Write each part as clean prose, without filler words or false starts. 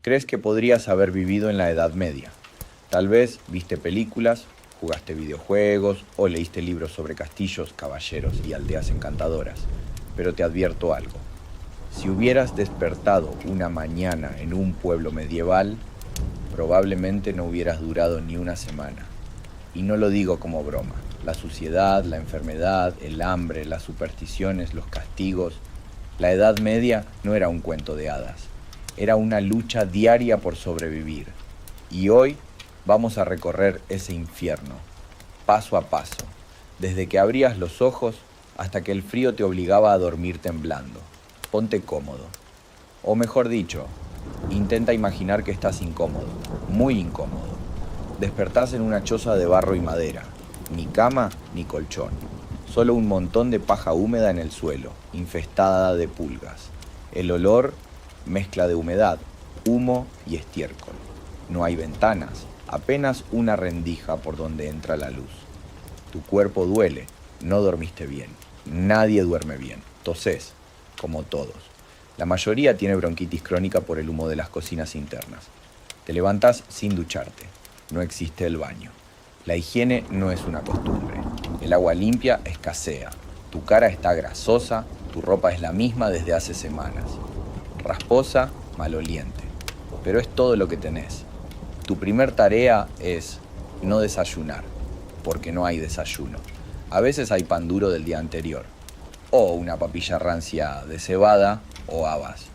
Crees que podrías haber vivido en la Edad Media. Tal vez viste películas, jugaste videojuegos o leíste libros sobre castillos, caballeros y aldeas encantadoras. Pero te advierto algo. Si hubieras despertado una mañana en un pueblo medieval, probablemente no hubieras durado ni una semana. Y no lo digo como broma. La suciedad, la enfermedad, el hambre, las supersticiones, los castigos. La Edad Media no era un cuento de hadas. Era una lucha diaria por sobrevivir. Y hoy vamos a recorrer ese infierno, paso a paso, desde que abrías los ojos hasta que el frío te obligaba a dormir temblando. Ponte cómodo. O mejor dicho, intenta imaginar que estás incómodo, muy incómodo. Despertás en una choza de barro y madera, ni cama ni colchón, solo un montón de paja húmeda en el suelo, infestada de pulgas. El olor, mezcla de humedad, humo y estiércol. No hay ventanas, apenas una rendija por donde entra la luz. Tu cuerpo duele, no dormiste bien. Nadie duerme bien, tosés, como todos. La mayoría tiene bronquitis crónica por el humo de las cocinas internas. Te levantás sin ducharte. No existe el baño. La higiene no es una costumbre. El agua limpia escasea. Tu cara está grasosa, tu ropa es la misma desde hace semanas. Rasposa, maloliente. Pero es todo lo que tenés. Tu primer tarea es no desayunar, porque no hay desayuno. A veces hay pan duro del día anterior, o una papilla rancia de cebada o habas.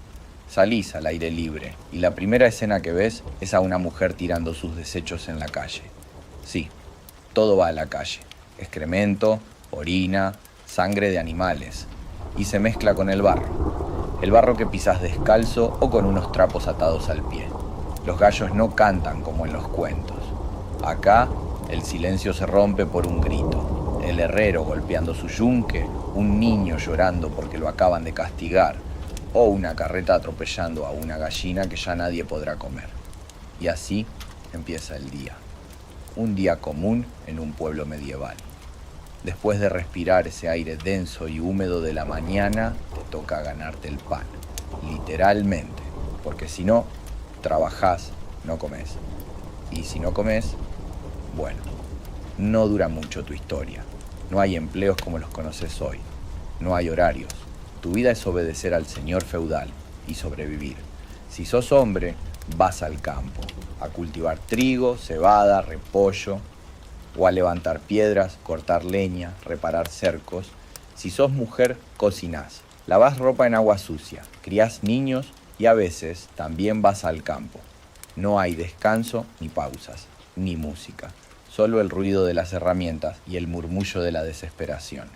Salís al aire libre y la primera escena que ves es a una mujer tirando sus desechos en la calle. Sí, todo va a la calle. Excremento, orina, sangre de animales. Y se mezcla con el barro. El barro que pisás descalzo o con unos trapos atados al pie. Los gallos no cantan como en los cuentos. Acá el silencio se rompe por un grito. El herrero golpeando su yunque, un niño llorando porque lo acaban de castigar, o una carreta atropellando a una gallina que ya nadie podrá comer. Y así empieza el día. Un día común en un pueblo medieval. Después de respirar ese aire denso y húmedo de la mañana, te toca ganarte el pan. Literalmente. Porque si no, trabajás, no comés. Y si no comés, bueno, no dura mucho tu historia. No hay empleos como los conoces hoy. No hay horarios. Tu vida es obedecer al señor feudal y sobrevivir. Si sos hombre, vas al campo, a cultivar trigo, cebada, repollo, o a levantar piedras, cortar leña, reparar cercos. Si sos mujer, cocinás, lavás ropa en agua sucia, criás niños y a veces también vas al campo. No hay descanso ni pausas, ni música, solo el ruido de las herramientas y el murmullo de la desesperación.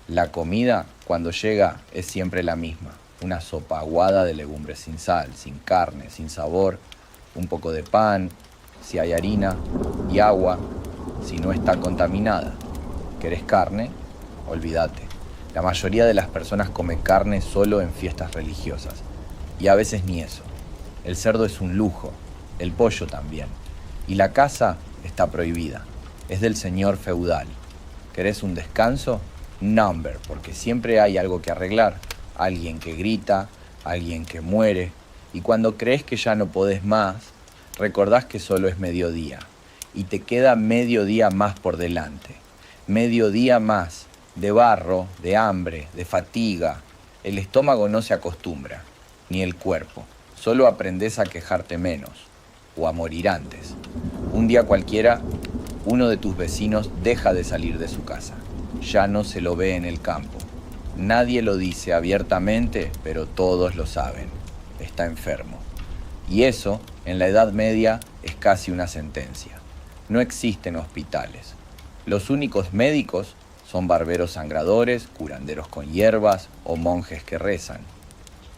La comida, cuando llega, es siempre la misma. Una sopa aguada de legumbres sin sal, sin carne, sin sabor, un poco de pan, si hay harina y agua, si no está contaminada. ¿Querés carne? Olvídate. La mayoría de las personas come carne solo en fiestas religiosas. Y a veces ni eso. El cerdo es un lujo, el pollo también. Y la caza está prohibida. Es del señor feudal. ¿Querés un descanso? Number, porque siempre hay algo que arreglar. Alguien que grita, alguien que muere. Y cuando crees que ya no podés más, recordás que solo es mediodía. Y te queda medio día más por delante. Medio día más de barro, de hambre, de fatiga. El estómago no se acostumbra, ni el cuerpo. Solo aprendés a quejarte menos, o a morir antes. Un día cualquiera, uno de tus vecinos deja de salir de su casa. Ya no se lo ve en el campo. Nadie lo dice abiertamente, pero todos lo saben. Está enfermo. Y eso, en la Edad Media, es casi una sentencia. No existen hospitales. Los únicos médicos son barberos sangradores, curanderos con hierbas o monjes que rezan.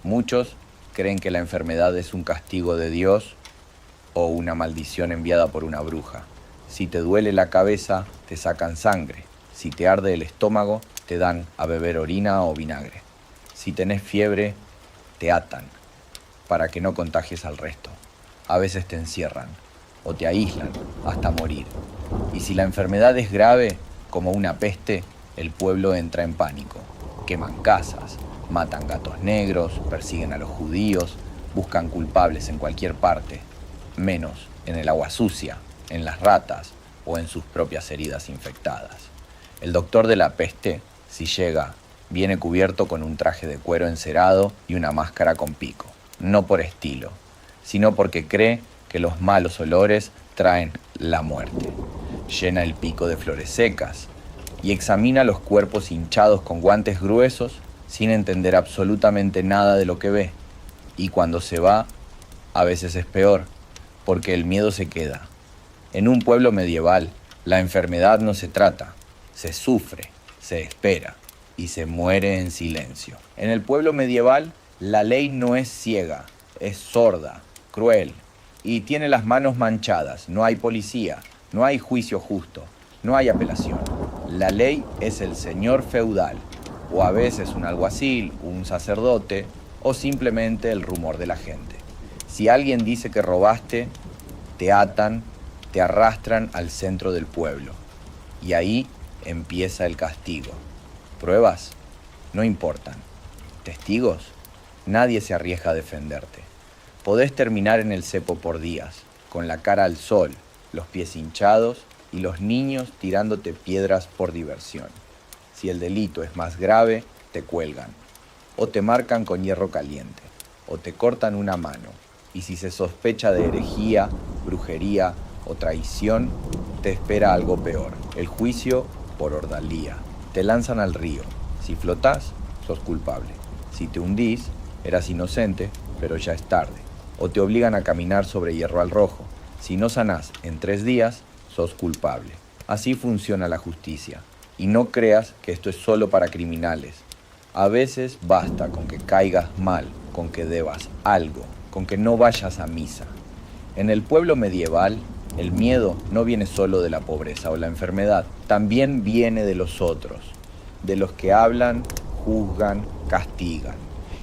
Muchos creen que la enfermedad es un castigo de Dios o una maldición enviada por una bruja. Si te duele la cabeza, te sacan sangre. Si te arde el estómago, te dan a beber orina o vinagre. Si tenés fiebre, te atan para que no contagies al resto. A veces te encierran o te aíslan hasta morir. Y si la enfermedad es grave, como una peste, el pueblo entra en pánico. Queman casas, matan gatos negros, persiguen a los judíos, buscan culpables en cualquier parte, menos en el agua sucia, en las ratas o en sus propias heridas infectadas. El doctor de la peste, si llega, viene cubierto con un traje de cuero encerado y una máscara con pico, no por estilo, sino porque cree que los malos olores traen la muerte. Llena el pico de flores secas y examina los cuerpos hinchados con guantes gruesos sin entender absolutamente nada de lo que ve. Y cuando se va, a veces es peor, porque el miedo se queda. En un pueblo medieval, la enfermedad no se trata, se sufre, se espera y se muere en silencio. En el pueblo medieval, la ley no es ciega, es sorda, cruel y tiene las manos manchadas. No hay policía, no hay juicio justo, no hay apelación. La ley es el señor feudal, o a veces un alguacil, un sacerdote, o simplemente el rumor de la gente. Si alguien dice que robaste, te atan, te arrastran al centro del pueblo. Y ahí empieza el castigo. ¿Pruebas? No importan. ¿Testigos? Nadie se arriesga a defenderte. Podés terminar en el cepo por días, con la cara al sol, los pies hinchados y los niños tirándote piedras por diversión. Si el delito es más grave, te cuelgan, o te marcan con hierro caliente, o te cortan una mano, y si se sospecha de herejía, brujería o traición, te espera algo peor, el juicio por ordalía. Te lanzan al río. Si flotás, sos culpable. Si te hundís, eras inocente, pero ya es tarde. O te obligan a caminar sobre hierro al rojo. Si no sanás en 3 días, sos culpable. Así funciona la justicia. Y no creas que esto es solo para criminales. A veces basta con que caigas mal, con que debas algo, con que no vayas a misa. En el pueblo medieval, el miedo no viene solo de la pobreza o la enfermedad, también viene de los otros, de los que hablan, juzgan, castigan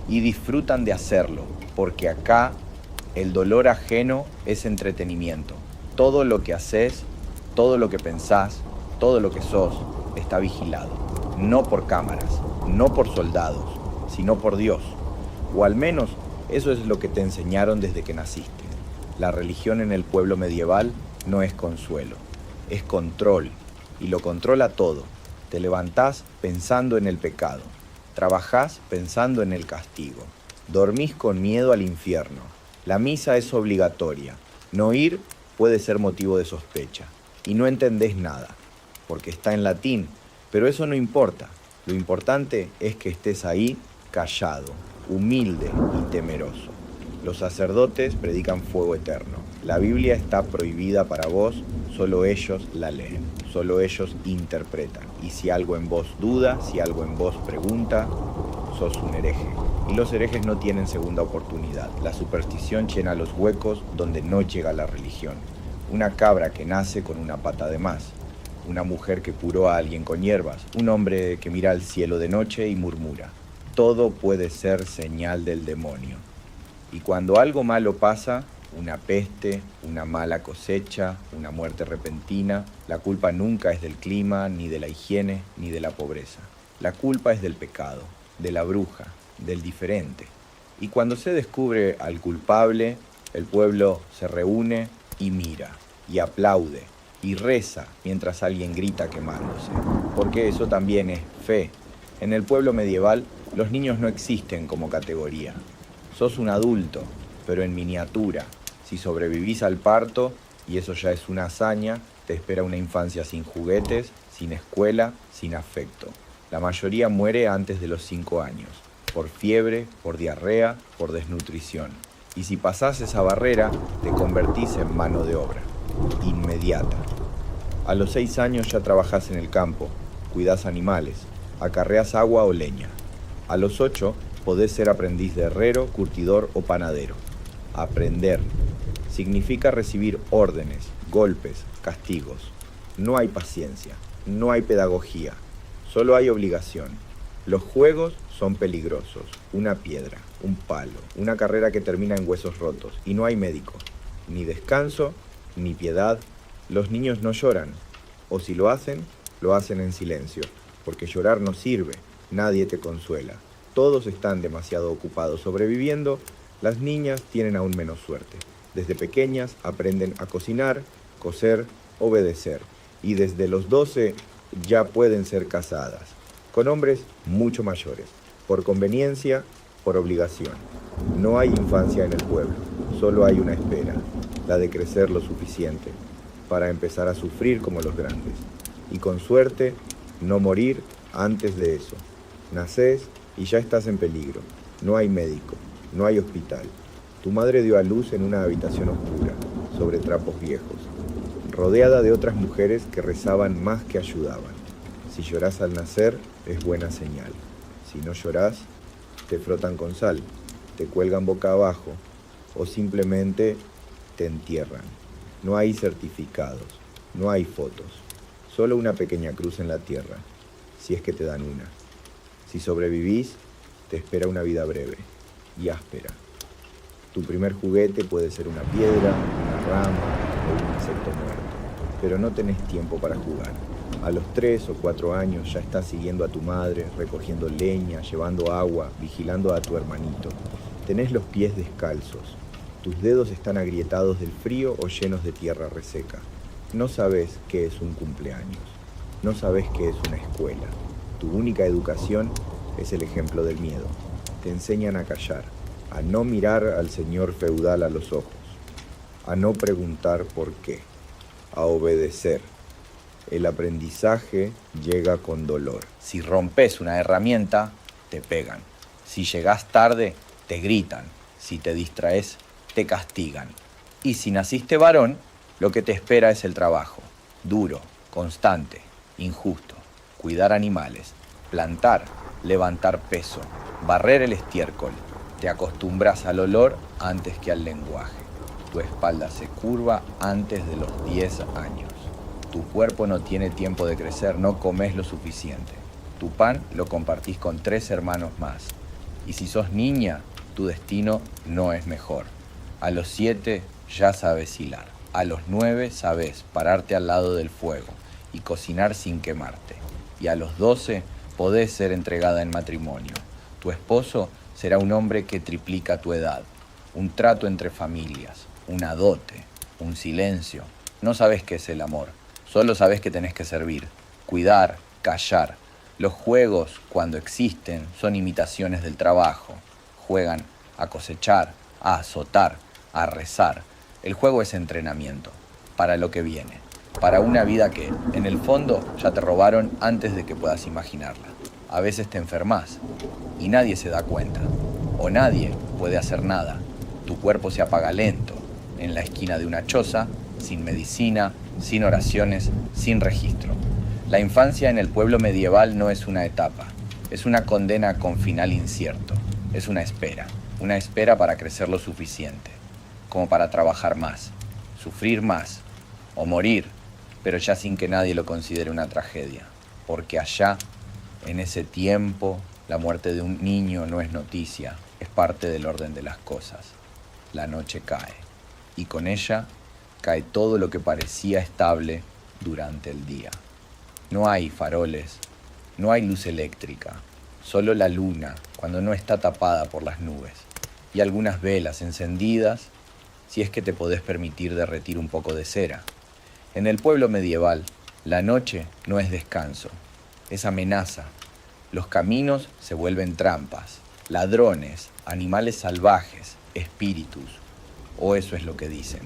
y disfrutan de hacerlo, porque acá el dolor ajeno es entretenimiento. Todo lo que haces, todo lo que pensás, todo lo que sos, está vigilado. No por cámaras, no por soldados, sino por Dios. O al menos eso es lo que te enseñaron desde que naciste. La religión en el pueblo medieval no es consuelo, es control, y lo controla todo. Te levantás pensando en el pecado, trabajás pensando en el castigo, dormís con miedo al infierno. La misa es obligatoria, no ir puede ser motivo de sospecha, y no entendés nada, porque está en latín, pero eso no importa. Lo importante es que estés ahí callado, humilde y temeroso. Los sacerdotes predican fuego eterno. La Biblia está prohibida para vos, solo ellos la leen, solo ellos interpretan. Y si algo en vos duda, si algo en vos pregunta, sos un hereje. Y los herejes no tienen segunda oportunidad. La superstición llena los huecos donde no llega la religión. Una cabra que nace con una pata de más. Una mujer que curó a alguien con hierbas. Un hombre que mira al cielo de noche y murmura. Todo puede ser señal del demonio. Y cuando algo malo pasa, una peste, una mala cosecha, una muerte repentina, la culpa nunca es del clima, ni de la higiene, ni de la pobreza. La culpa es del pecado, de la bruja, del diferente. Y cuando se descubre al culpable, el pueblo se reúne y mira, y aplaude, y reza mientras alguien grita quemándose. Porque eso también es fe. En el pueblo medieval, los niños no existen como categoría. Sos un adulto, pero en miniatura. Si sobrevivís al parto, y eso ya es una hazaña, te espera una infancia sin juguetes, sin escuela, sin afecto. La mayoría muere antes de los 5 años, por fiebre, por diarrea, por desnutrición. Y si pasás esa barrera, te convertís en mano de obra, inmediata. A los 6 años ya trabajás en el campo, cuidás animales, acarreás agua o leña. A los 8 podés ser aprendiz de herrero, curtidor o panadero. Aprender significa recibir órdenes, golpes, castigos. No hay paciencia, no hay pedagogía, solo hay obligación. Los juegos son peligrosos, una piedra, un palo, una carrera que termina en huesos rotos, y no hay médico, ni descanso, ni piedad. Los niños no lloran, o si lo hacen en silencio, porque llorar no sirve, nadie te consuela. Todos están demasiado ocupados sobreviviendo Las niñas tienen aún menos suerte. Desde pequeñas aprenden a cocinar, coser, obedecer, y desde los 12 ya pueden ser casadas, con hombres mucho mayores, por conveniencia, por obligación. No hay infancia en el pueblo, solo hay una espera, la de crecer lo suficiente para empezar a sufrir como los grandes, y con suerte no morir antes de eso. Nacés y ya estás en peligro, no hay médico, no hay hospital. Tu madre dio a luz en una habitación oscura, sobre trapos viejos, rodeada de otras mujeres que rezaban más que ayudaban. Si llorás al nacer, es buena señal. Si no llorás, te frotan con sal, te cuelgan boca abajo o simplemente te entierran. No hay certificados, no hay fotos, solo una pequeña cruz en la tierra, si es que te dan una. Si sobrevivís, te espera una vida breve y áspera. Tu primer juguete puede ser una piedra, una rama o un insecto muerto, pero no tenés tiempo para jugar. A los 3 o 4 años ya estás siguiendo a tu madre, recogiendo leña, llevando agua, vigilando a tu hermanito. Tenés los pies descalzos. Tus dedos están agrietados del frío o llenos de tierra reseca. No sabes qué es un cumpleaños. No sabes qué es una escuela. Tu única educación es el ejemplo del miedo. Te enseñan a callar, a no mirar al señor feudal a los ojos, a no preguntar por qué, a obedecer. El aprendizaje llega con dolor. Si rompes una herramienta, te pegan. Si llegás tarde, te gritan. Si te distraes, te castigan. Y si naciste varón, lo que te espera es el trabajo. Duro, constante, injusto. Cuidar animales, plantar, levantar peso, barrer el estiércol. Te acostumbras al olor antes que al lenguaje. Tu espalda se curva antes de los 10 años. Tu cuerpo no tiene tiempo de crecer, no comes lo suficiente. Tu pan lo compartís con 3 hermanos más. Y si sos niña, tu destino no es mejor. A los 7 ya sabes hilar. A los 9 sabes pararte al lado del fuego y cocinar sin quemarte. Y a los 12 podés ser entregada en matrimonio. Tu esposo será un hombre que triplica tu edad. Un trato entre familias, una dote, un silencio. No sabes qué es el amor. Solo sabes que tenés que servir, cuidar, callar. Los juegos, cuando existen, son imitaciones del trabajo. Juegan a cosechar, a azotar, a rezar. El juego es entrenamiento para lo que viene, para una vida que, en el fondo, ya te robaron antes de que puedas imaginarla. A veces te enfermas y nadie se da cuenta, o nadie puede hacer nada. Tu cuerpo se apaga lento, en la esquina de una choza, sin medicina, sin oraciones, sin registro. La infancia en el pueblo medieval no es una etapa, es una condena con final incierto, es una espera para crecer lo suficiente, como para trabajar más, sufrir más, o morir, pero ya sin que nadie lo considere una tragedia, porque allá, en ese tiempo, la muerte de un niño no es noticia, es parte del orden de las cosas. La noche cae, y con ella cae todo lo que parecía estable durante el día. No hay faroles, no hay luz eléctrica, solo la luna cuando no está tapada por las nubes, y algunas velas encendidas si es que te podés permitir derretir un poco de cera. En el pueblo medieval, la noche no es descanso, es amenaza. Los caminos se vuelven trampas, ladrones, animales salvajes, espíritus, o eso es lo que dicen.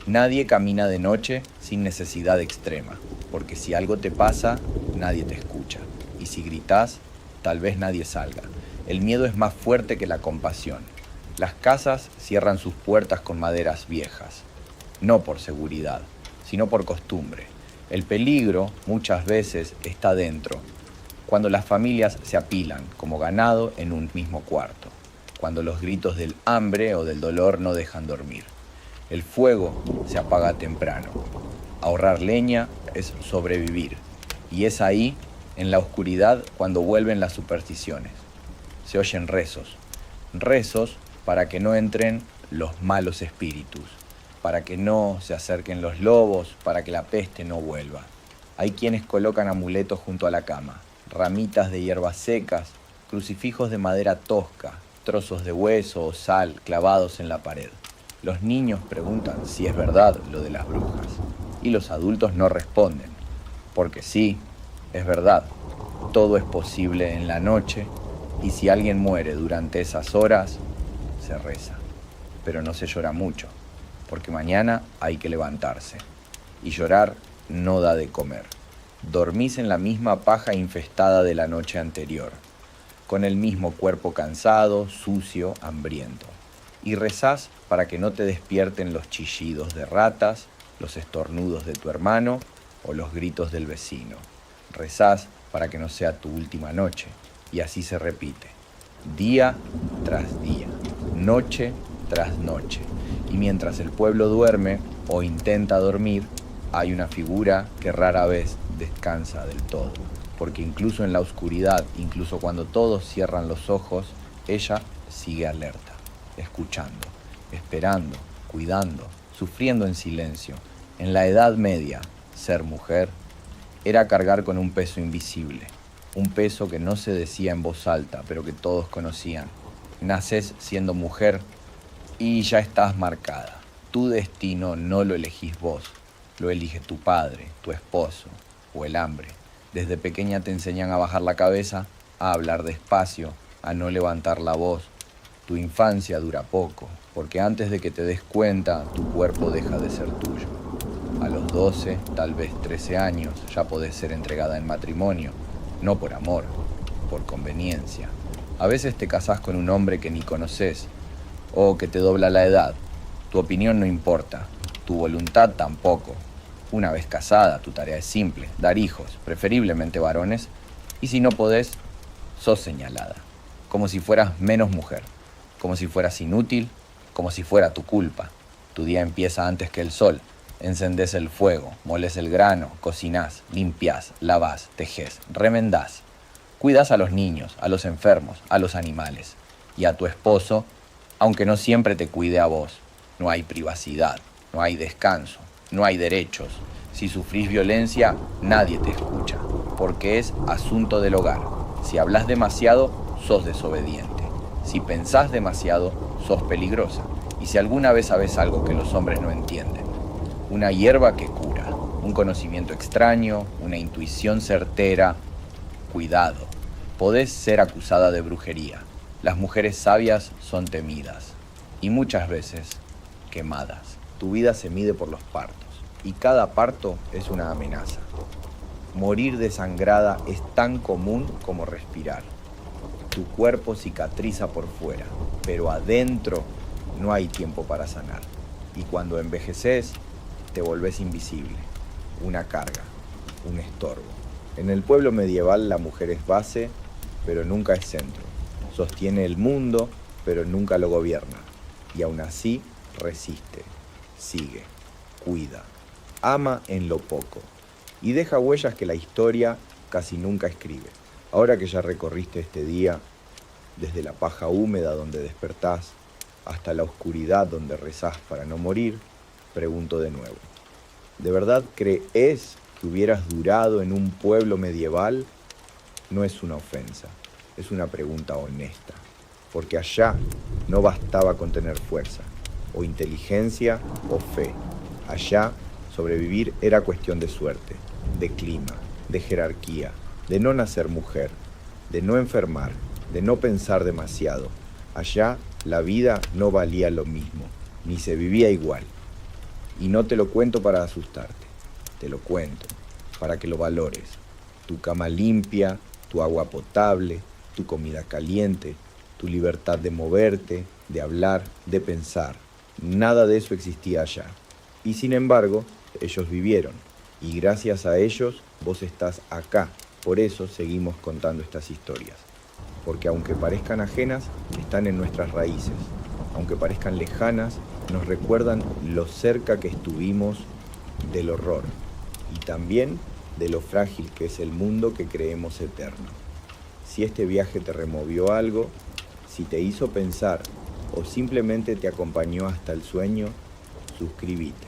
Nadie camina de noche sin necesidad extrema, porque si algo te pasa, nadie te escucha. Y si gritás, tal vez nadie salga. El miedo es más fuerte que la compasión. Las casas cierran sus puertas con maderas viejas, no por seguridad, sino por costumbre. El peligro muchas veces está dentro, cuando las familias se apilan como ganado en un mismo cuarto, cuando los gritos del hambre o del dolor no dejan dormir. El fuego se apaga temprano. Ahorrar leña es sobrevivir. Y es ahí, en la oscuridad, cuando vuelven las supersticiones. Se oyen rezos. Rezos para que no entren los malos espíritus, para que no se acerquen los lobos, para que la peste no vuelva. Hay quienes colocan amuletos junto a la cama, ramitas de hierbas secas, crucifijos de madera tosca, trozos de hueso o sal clavados en la pared. Los niños preguntan si es verdad lo de las brujas y los adultos no responden, porque sí, es verdad, todo es posible en la noche y si alguien muere durante esas horas, se reza, pero no se llora mucho, porque mañana hay que levantarse y llorar no da de comer. Dormís en la misma paja infestada de la noche anterior, con el mismo cuerpo cansado, sucio, hambriento. Y rezás para que no te despierten los chillidos de ratas, los estornudos de tu hermano o los gritos del vecino. Rezás para que no sea tu última noche, y así se repite, día tras día, noche tras noche. Y mientras el pueblo duerme o intenta dormir, hay una figura que rara vez descansa del todo, porque incluso en la oscuridad, incluso cuando todos cierran los ojos, ella sigue alerta, escuchando, esperando, cuidando, sufriendo en silencio. En la Edad Media, ser mujer era cargar con un peso invisible, un peso que no se decía en voz alta, pero que todos conocían. Nacés siendo mujer y ya estás marcada. Tu destino no lo elegís vos, lo elige tu padre, tu esposo o el hambre. Desde pequeña te enseñan a bajar la cabeza, a hablar despacio, a no levantar la voz. Tu infancia dura poco, porque antes de que te des cuenta, tu cuerpo deja de ser tuyo. A los 12, tal vez 13 años, ya podés ser entregada en matrimonio, no por amor, por conveniencia. A veces te casás con un hombre que ni conoces, o que te dobla la edad. Tu opinión no importa, tu voluntad tampoco. Una vez casada, tu tarea es simple, dar hijos, preferiblemente varones, y si no podés, sos señalada, como si fueras menos mujer, como si fueras inútil, como si fuera tu culpa. Tu día empieza antes que el sol, encendés el fuego, molés el grano, cocinás, limpiás, lavás, tejés, remendás. Cuidás a los niños, a los enfermos, a los animales, y a tu esposo, aunque no siempre te cuide a vos. No hay privacidad, no hay descanso, no hay derechos. Si sufrís violencia, nadie te escucha, porque es asunto del hogar. Si hablas demasiado, sos desobediente. Si pensás demasiado, sos peligrosa. Y si alguna vez sabés algo que los hombres no entienden, una hierba que cura, un conocimiento extraño, una intuición certera, cuidado, podés ser acusada de brujería. Las mujeres sabias son temidas y muchas veces quemadas. Tu vida se mide por los partos y cada parto es una amenaza. Morir desangrada es tan común como respirar. Tu cuerpo cicatriza por fuera, pero adentro no hay tiempo para sanar. Y cuando envejeces, te volvés invisible, una carga, un estorbo. En el pueblo medieval la mujer es base, pero nunca es centro. Sostiene el mundo, pero nunca lo gobierna. Y aún así, resiste, sigue, cuida, ama en lo poco. Y deja huellas que la historia casi nunca escribe. Ahora que ya recorriste este día, desde la paja húmeda donde despertás, hasta la oscuridad donde rezás para no morir, pregunto de nuevo. ¿De verdad crees que hubieras durado en un pueblo medieval? No es una ofensa, es una pregunta honesta. Porque allá no bastaba con tener fuerza, o inteligencia, o fe. Allá, sobrevivir era cuestión de suerte, de clima, de jerarquía, de no nacer mujer, de no enfermar, de no pensar demasiado. Allá, la vida no valía lo mismo, ni se vivía igual. Y no te lo cuento para asustarte, te lo cuento para que lo valores. Tu cama limpia, tu agua potable, tu comida caliente, tu libertad de moverte, de hablar, de pensar. Nada de eso existía allá. Y sin embargo, ellos vivieron. Y gracias a ellos, vos estás acá. Por eso seguimos contando estas historias. Porque aunque parezcan ajenas, están en nuestras raíces. Aunque parezcan lejanas, nos recuerdan lo cerca que estuvimos del horror y también de lo frágil que es el mundo que creemos eterno. Si este viaje te removió algo, si te hizo pensar o simplemente te acompañó hasta el sueño, suscríbete,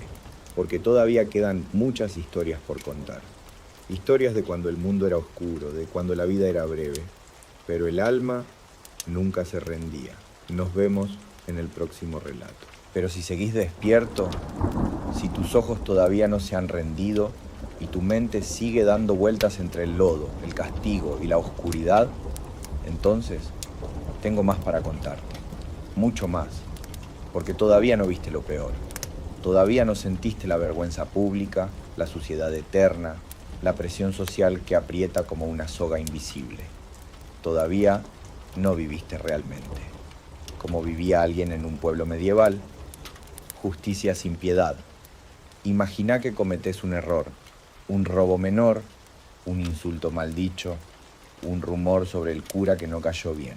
porque todavía quedan muchas historias por contar. Historias de cuando el mundo era oscuro, de cuando la vida era breve, pero el alma nunca se rendía. Nos vemos en el próximo relato. Pero si seguís despierto, si tus ojos todavía no se han rendido y tu mente sigue dando vueltas entre el lodo, el castigo y la oscuridad, entonces tengo más para contarte, mucho más, porque todavía no viste lo peor, todavía no sentiste la vergüenza pública, la suciedad eterna, la presión social que aprieta como una soga invisible. Todavía no viviste realmente, como vivía alguien en un pueblo medieval. Justicia sin piedad. Imagina que cometés un error, un robo menor, un insulto mal dicho, un rumor sobre el cura que no cayó bien.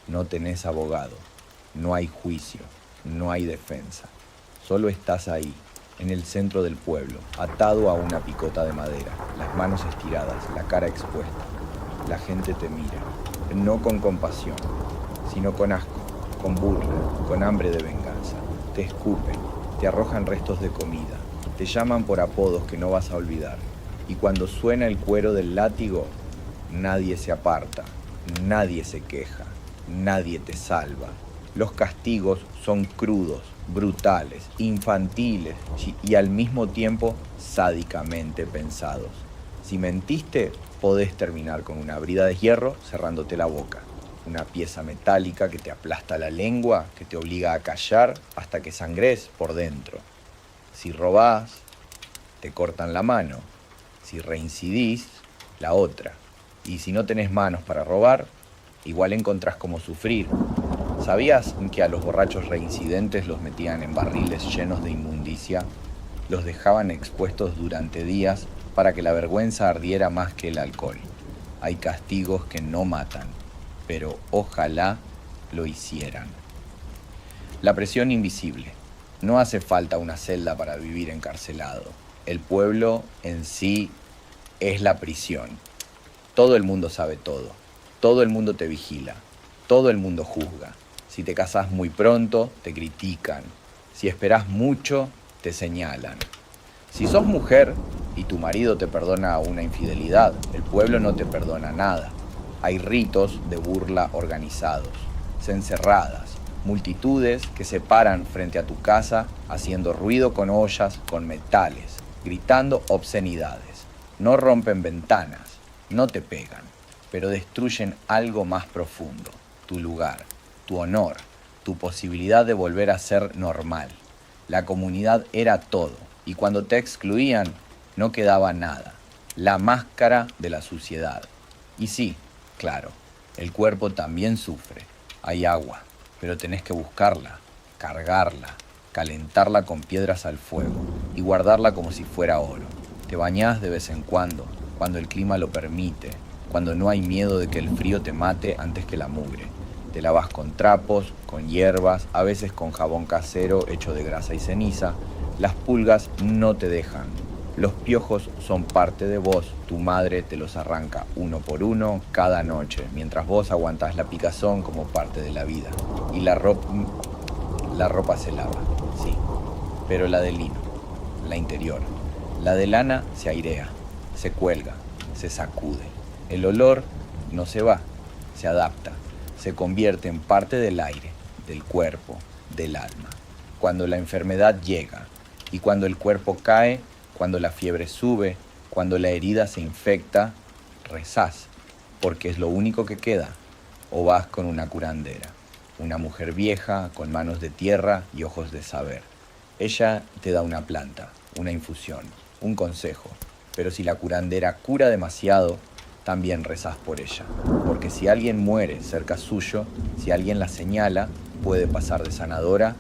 No tenés abogado, no hay juicio, no hay defensa. Solo estás ahí, en el centro del pueblo, atado a una picota de madera, las manos estiradas, la cara expuesta. La gente te mira, no con compasión, sino con asco, con burla, con hambre de venganza. Te escupen, te arrojan restos de comida, te llaman por apodos que no vas a olvidar. Y cuando suena el cuero del látigo, nadie se aparta, nadie se queja, nadie te salva. Los castigos son crudos, brutales, infantiles y al mismo tiempo sádicamente pensados. Si mentiste, podés terminar con una brida de hierro cerrándote la boca. Una pieza metálica que te aplasta la lengua, que te obliga a callar hasta que sangres por dentro. Si robás, te cortan la mano. Si reincidís, la otra. Y si no tenés manos para robar, igual encontrás cómo sufrir. ¿Sabías que a los borrachos reincidentes los metían en barriles llenos de inmundicia? Los dejaban expuestos durante días para que la vergüenza ardiera más que el alcohol. Hay castigos que no matan, pero ojalá lo hicieran. La presión invisible. No hace falta una celda para vivir encarcelado. El pueblo en sí es la prisión. Todo el mundo sabe todo. Todo el mundo te vigila. Todo el mundo juzga. Si te casás muy pronto, te critican. Si esperás mucho, te señalan. Si sos mujer y tu marido te perdona una infidelidad, el pueblo no te perdona nada. Hay ritos de burla organizados, cencerradas, multitudes que se paran frente a tu casa haciendo ruido con ollas, con metales, gritando obscenidades. No rompen ventanas, no te pegan, pero destruyen algo más profundo, tu lugar, tu honor, tu posibilidad de volver a ser normal. La comunidad era todo, y cuando te excluían, no quedaba nada, la máscara de la suciedad. Y sí, claro, el cuerpo también sufre. Hay agua, pero tenés que buscarla, cargarla, calentarla con piedras al fuego y guardarla como si fuera oro. Te bañás de vez en cuando el clima lo permite, cuando no hay miedo de que el frío te mate antes que la mugre. Te lavas con trapos, con hierbas, a veces con jabón casero hecho de grasa y ceniza. Las pulgas no te dejan. Los piojos son parte de vos, tu madre te los arranca uno por uno cada noche, mientras vos aguantás la picazón como parte de la vida. Y la ropa se lava, sí, pero la de lino, la interior. La de lana se airea, se cuelga, se sacude. El olor no se va, se adapta, se convierte en parte del aire, del cuerpo, del alma. Cuando la enfermedad llega y cuando el cuerpo cae, cuando la fiebre sube, cuando la herida se infecta, rezás, porque es lo único que queda, o vas con una curandera, una mujer vieja con manos de tierra y ojos de saber. Ella te da una planta, una infusión, un consejo, pero si la curandera cura demasiado, también rezás por ella, porque si alguien muere cerca suyo, si alguien la señala, puede pasar de sanadora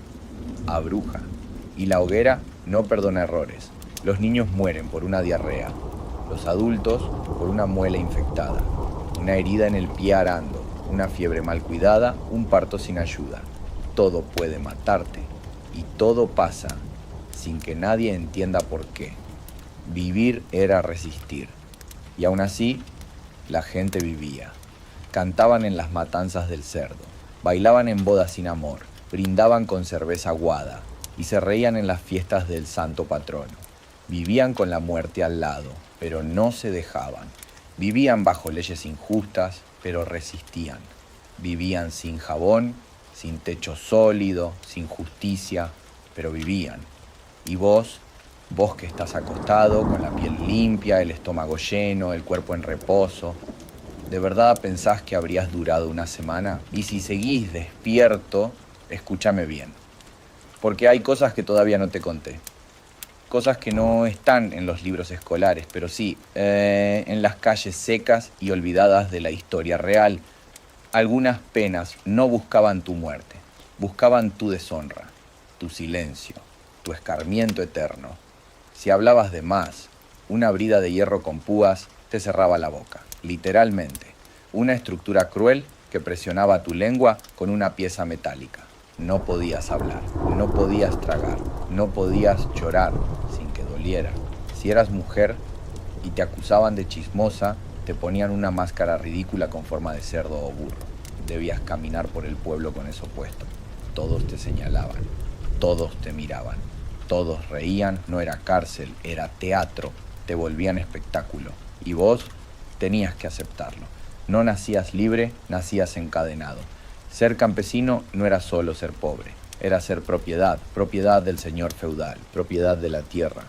a bruja. Y la hoguera no perdona errores. Los niños mueren por una diarrea, los adultos por una muela infectada, una herida en el pie arando, una fiebre mal cuidada, un parto sin ayuda. Todo puede matarte y todo pasa sin que nadie entienda por qué. Vivir era resistir. Y aún así, la gente vivía. Cantaban en las matanzas del cerdo, bailaban en bodas sin amor, brindaban con cerveza aguada y se reían en las fiestas del santo patrono. Vivían con la muerte al lado, pero no se dejaban. Vivían bajo leyes injustas, pero resistían. Vivían sin jabón, sin techo sólido, sin justicia, pero vivían. Y vos que estás acostado, con la piel limpia, el estómago lleno, el cuerpo en reposo, ¿de verdad pensás que habrías durado una semana? Y si seguís despierto, escúchame bien, porque hay cosas que todavía no te conté. Cosas que no están en los libros escolares, pero sí en las calles secas y olvidadas de la historia real. Algunas penas no buscaban tu muerte, buscaban tu deshonra, tu silencio, tu escarmiento eterno. Si hablabas de más, una brida de hierro con púas te cerraba la boca, literalmente. Una estructura cruel que presionaba tu lengua con una pieza metálica. No podías hablar, no podías tragar, no podías llorar sin que doliera. Si eras mujer y te acusaban de chismosa, te ponían una máscara ridícula con forma de cerdo o burro. Debías caminar por el pueblo con eso puesto. Todos te señalaban, todos te miraban, todos reían, no era cárcel, era teatro, te volvían espectáculo. Y vos tenías que aceptarlo. No nacías libre, nacías encadenado. Ser campesino no era solo ser pobre, era ser propiedad, propiedad del señor feudal, propiedad de la tierra.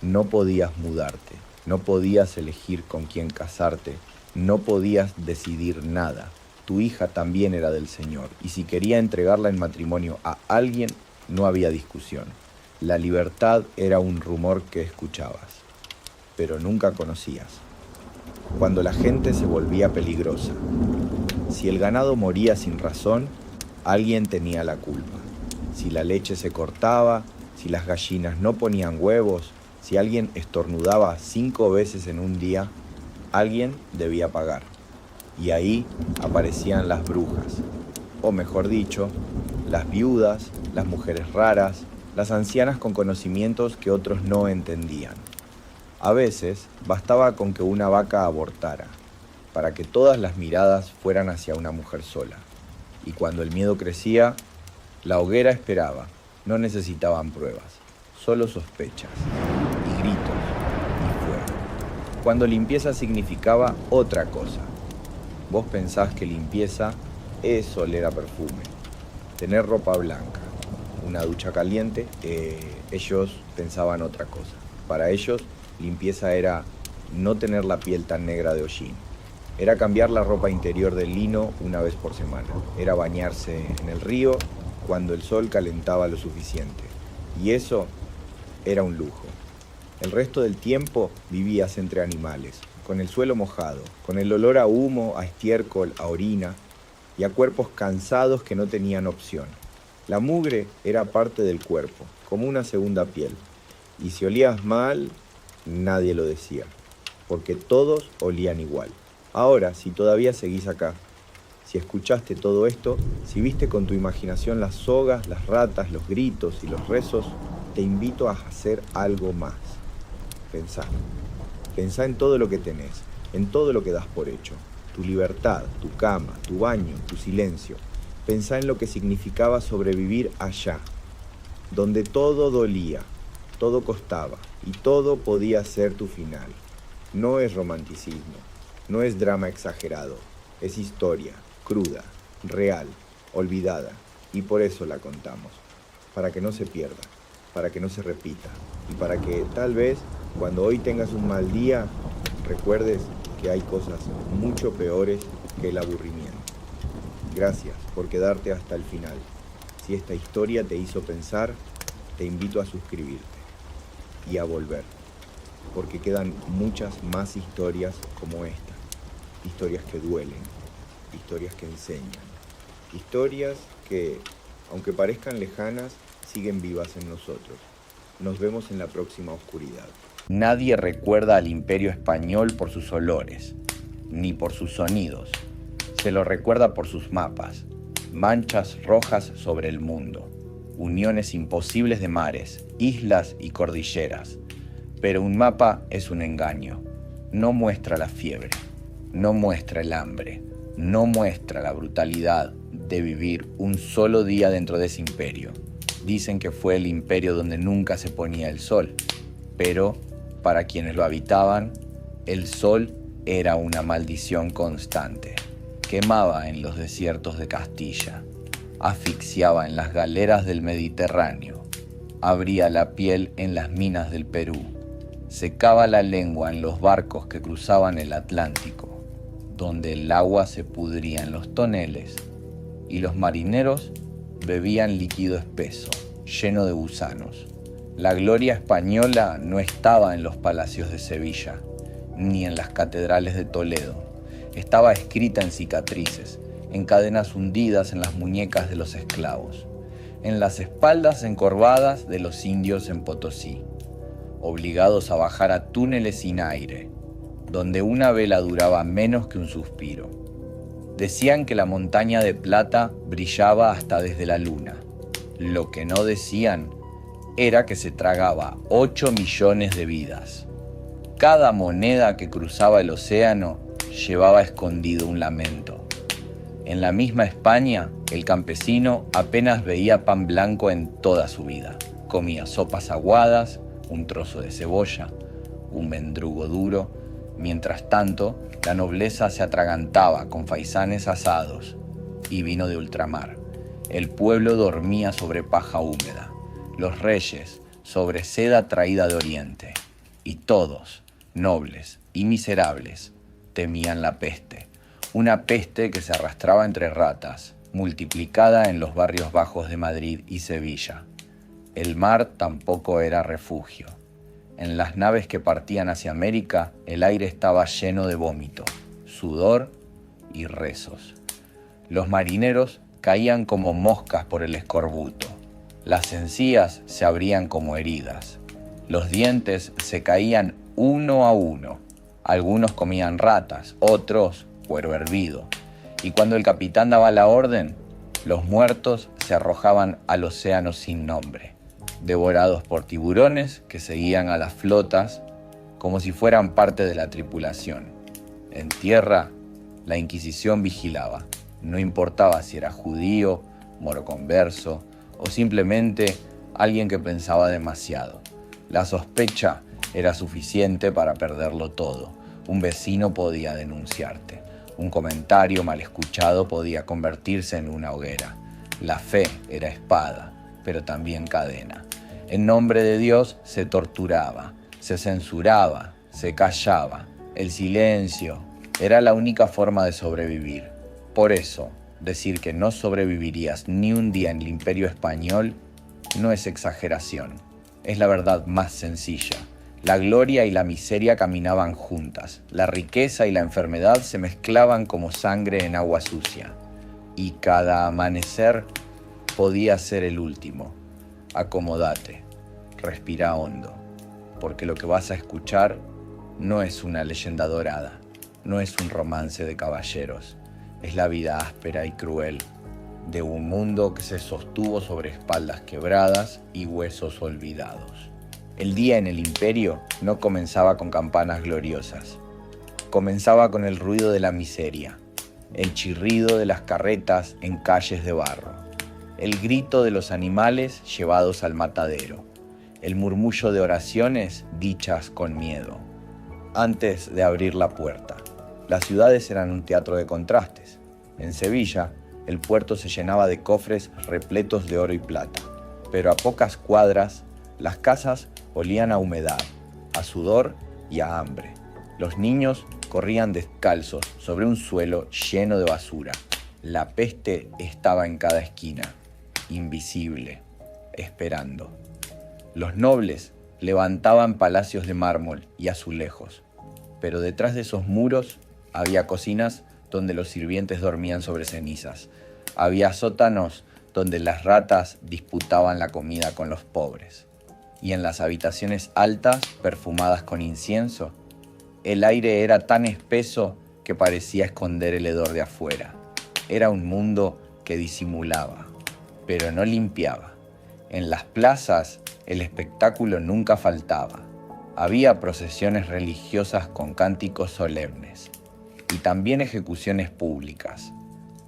No podías mudarte, no podías elegir con quién casarte, no podías decidir nada. Tu hija también era del señor, y si quería entregarla en matrimonio a alguien, no había discusión. La libertad era un rumor que escuchabas, pero nunca conocías. Cuando la gente se volvía peligrosa, si el ganado moría sin razón, alguien tenía la culpa. Si la leche se cortaba, si las gallinas no ponían huevos, si alguien estornudaba 5 veces en un día, alguien debía pagar. Y ahí aparecían las brujas, o mejor dicho, las viudas, las mujeres raras, las ancianas con conocimientos que otros no entendían. A veces bastaba con que una vaca abortara, para que todas las miradas fueran hacia una mujer sola. Y cuando el miedo crecía, la hoguera esperaba, no necesitaban pruebas, solo sospechas, y gritos, y fuego. Cuando limpieza significaba otra cosa. Vos pensás que limpieza es oler a perfume, tener ropa blanca, una ducha caliente, ellos pensaban otra cosa. Para ellos, limpieza era no tener la piel tan negra de hollín. Era cambiar la ropa interior de lino una vez por semana. Era bañarse en el río cuando el sol calentaba lo suficiente. Y eso era un lujo. El resto del tiempo vivías entre animales, con el suelo mojado, con el olor a humo, a estiércol, a orina y a cuerpos cansados que no tenían opción. La mugre era parte del cuerpo, como una segunda piel. Y si olías mal, nadie lo decía, porque todos olían igual. Ahora, si todavía seguís acá, si escuchaste todo esto, si viste con tu imaginación las sogas, las ratas, los gritos y los rezos, te invito a hacer algo más. Pensá. Pensá en todo lo que tenés, en todo lo que das por hecho. Tu libertad, tu cama, tu baño, tu silencio. Pensá en lo que significaba sobrevivir allá, donde todo dolía, todo costaba y todo podía ser tu final. No es romanticismo. No es drama exagerado, es historia, cruda, real, olvidada, y por eso la contamos, para que no se pierda, para que no se repita, y para que tal vez cuando hoy tengas un mal día, recuerdes que hay cosas mucho peores que el aburrimiento. Gracias por quedarte hasta el final. Si esta historia te hizo pensar, te invito a suscribirte y a volver, porque quedan muchas más historias como esta. Historias que duelen, historias que enseñan, historias que, aunque parezcan lejanas, siguen vivas en nosotros. Nos vemos en la próxima oscuridad. Nadie recuerda al Imperio Español por sus olores, ni por sus sonidos. Se lo recuerda por sus mapas, manchas rojas sobre el mundo, uniones imposibles de mares, islas y cordilleras. Pero un mapa es un engaño, no muestra la fiebre. No muestra el hambre, no muestra la brutalidad de vivir un solo día dentro de ese imperio. Dicen que fue el imperio donde nunca se ponía el sol, pero para quienes lo habitaban, el sol era una maldición constante. Quemaba en los desiertos de Castilla, asfixiaba en las galeras del Mediterráneo, abría la piel en las minas del Perú, secaba la lengua en los barcos que cruzaban el Atlántico, donde el agua se pudría en los toneles y los marineros bebían líquido espeso, lleno de gusanos. La gloria española no estaba en los palacios de Sevilla, ni en las catedrales de Toledo. Estaba escrita en cicatrices, en cadenas hundidas en las muñecas de los esclavos, en las espaldas encorvadas de los indios en Potosí, obligados a bajar a túneles sin aire, donde una vela duraba menos que un suspiro. Decían que la montaña de plata brillaba hasta desde la luna. Lo que no decían era que se tragaba 8 millones de vidas. Cada moneda que cruzaba el océano llevaba escondido un lamento. En la misma España, el campesino apenas veía pan blanco en toda su vida. Comía sopas aguadas, un trozo de cebolla, un mendrugo duro. Mientras tanto, la nobleza se atragantaba con faisanes asados y vino de ultramar. El pueblo dormía sobre paja húmeda, los reyes sobre seda traída de oriente, y todos, nobles y miserables, temían la peste, una peste que se arrastraba entre ratas, multiplicada en los barrios bajos de Madrid y Sevilla. El mar tampoco era refugio. En las naves que partían hacia América, el aire estaba lleno de vómito, sudor y rezos. Los marineros caían como moscas por el escorbuto. Las encías se abrían como heridas. Los dientes se caían uno a uno. Algunos comían ratas, otros cuero hervido. Y cuando el capitán daba la orden, los muertos se arrojaban al océano sin nombre, devorados por tiburones que seguían a las flotas como si fueran parte de la tripulación. En tierra, la Inquisición vigilaba. No importaba si era judío, moroconverso o simplemente alguien que pensaba demasiado. La sospecha era suficiente para perderlo todo. Un vecino podía denunciarte. Un comentario mal escuchado podía convertirse en una hoguera. La fe era espada, pero también cadena. En nombre de Dios se torturaba, se censuraba, se callaba. El silencio era la única forma de sobrevivir. Por eso, decir que no sobrevivirías ni un día en el Imperio Español no es exageración. Es la verdad más sencilla. La gloria y la miseria caminaban juntas. La riqueza y la enfermedad se mezclaban como sangre en agua sucia. Y cada amanecer podía ser el último. Acomódate, respira hondo, porque lo que vas a escuchar no es una leyenda dorada, no es un romance de caballeros, es la vida áspera y cruel de un mundo que se sostuvo sobre espaldas quebradas y huesos olvidados. El día en el imperio no comenzaba con campanas gloriosas, comenzaba con el ruido de la miseria, el chirrido de las carretas en calles de barro, el grito de los animales llevados al matadero, el murmullo de oraciones dichas con miedo. Antes de abrir la puerta, las ciudades eran un teatro de contrastes. En Sevilla, el puerto se llenaba de cofres repletos de oro y plata, pero a pocas cuadras, las casas olían a humedad, a sudor y a hambre. Los niños corrían descalzos sobre un suelo lleno de basura. La peste estaba en cada esquina, invisible, esperando. Los nobles levantaban palacios de mármol y azulejos, pero detrás de esos muros había cocinas donde los sirvientes dormían sobre cenizas. Había sótanos donde las ratas disputaban la comida con los pobres. Y en las habitaciones altas, perfumadas con incienso, el aire era tan espeso que parecía esconder el hedor de afuera. Era un mundo que disimulaba, pero no limpiaba. En las plazas, el espectáculo nunca faltaba. Había procesiones religiosas con cánticos solemnes y también ejecuciones públicas,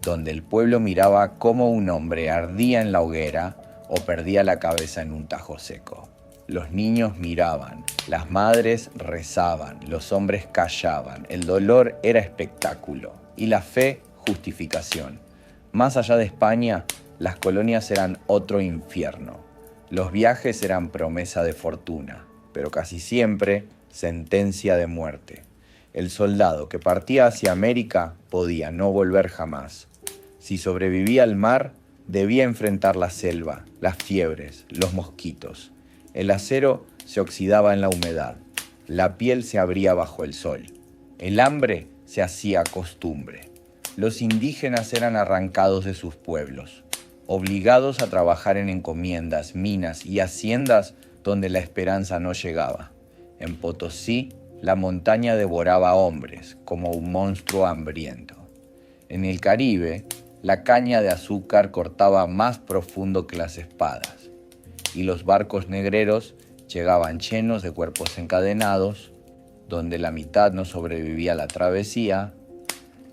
donde el pueblo miraba cómo un hombre ardía en la hoguera o perdía la cabeza en un tajo seco. Los niños miraban, las madres rezaban, los hombres callaban. El dolor era espectáculo y la fe justificación. Más allá de España, Las colonias eran otro infierno. Los viajes eran promesa de fortuna, pero casi siempre sentencia de muerte. El soldado que partía hacia América podía no volver jamás. Si sobrevivía al mar, debía enfrentar la selva, las fiebres, los mosquitos. El acero se oxidaba en la humedad. La piel se abría bajo el sol. El hambre se hacía costumbre. Los indígenas eran arrancados de sus pueblos, obligados a trabajar en encomiendas, minas y haciendas donde la esperanza no llegaba. En Potosí, la montaña devoraba hombres como un monstruo hambriento. En el Caribe, la caña de azúcar cortaba más profundo que las espadas, y los barcos negreros llegaban llenos de cuerpos encadenados, donde la mitad no sobrevivía a la travesía.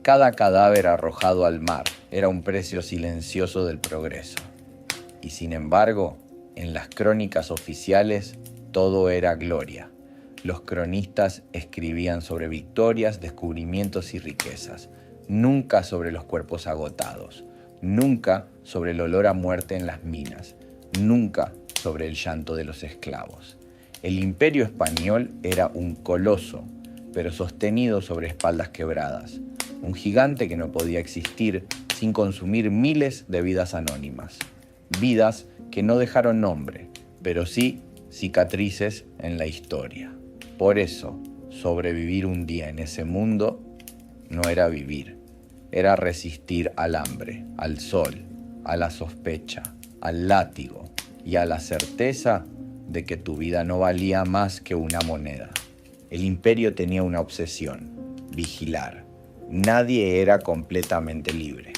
Cada cadáver arrojado al mar era un precio silencioso del progreso. Y sin embargo, en las crónicas oficiales, todo era gloria. Los cronistas escribían sobre victorias, descubrimientos y riquezas, nunca sobre los cuerpos agotados, nunca sobre el olor a muerte en las minas, nunca sobre el llanto de los esclavos. El imperio español era un coloso, pero sostenido sobre espaldas quebradas, un gigante que no podía existir sin consumir miles de vidas anónimas, vidas que no dejaron nombre, pero sí cicatrices en la historia. Por eso, sobrevivir un día en ese mundo no era vivir, era resistir al hambre, al sol, a la sospecha, al látigo y a la certeza de que tu vida no valía más que una moneda. El imperio tenía una obsesión: vigilar. Nadie era completamente libre.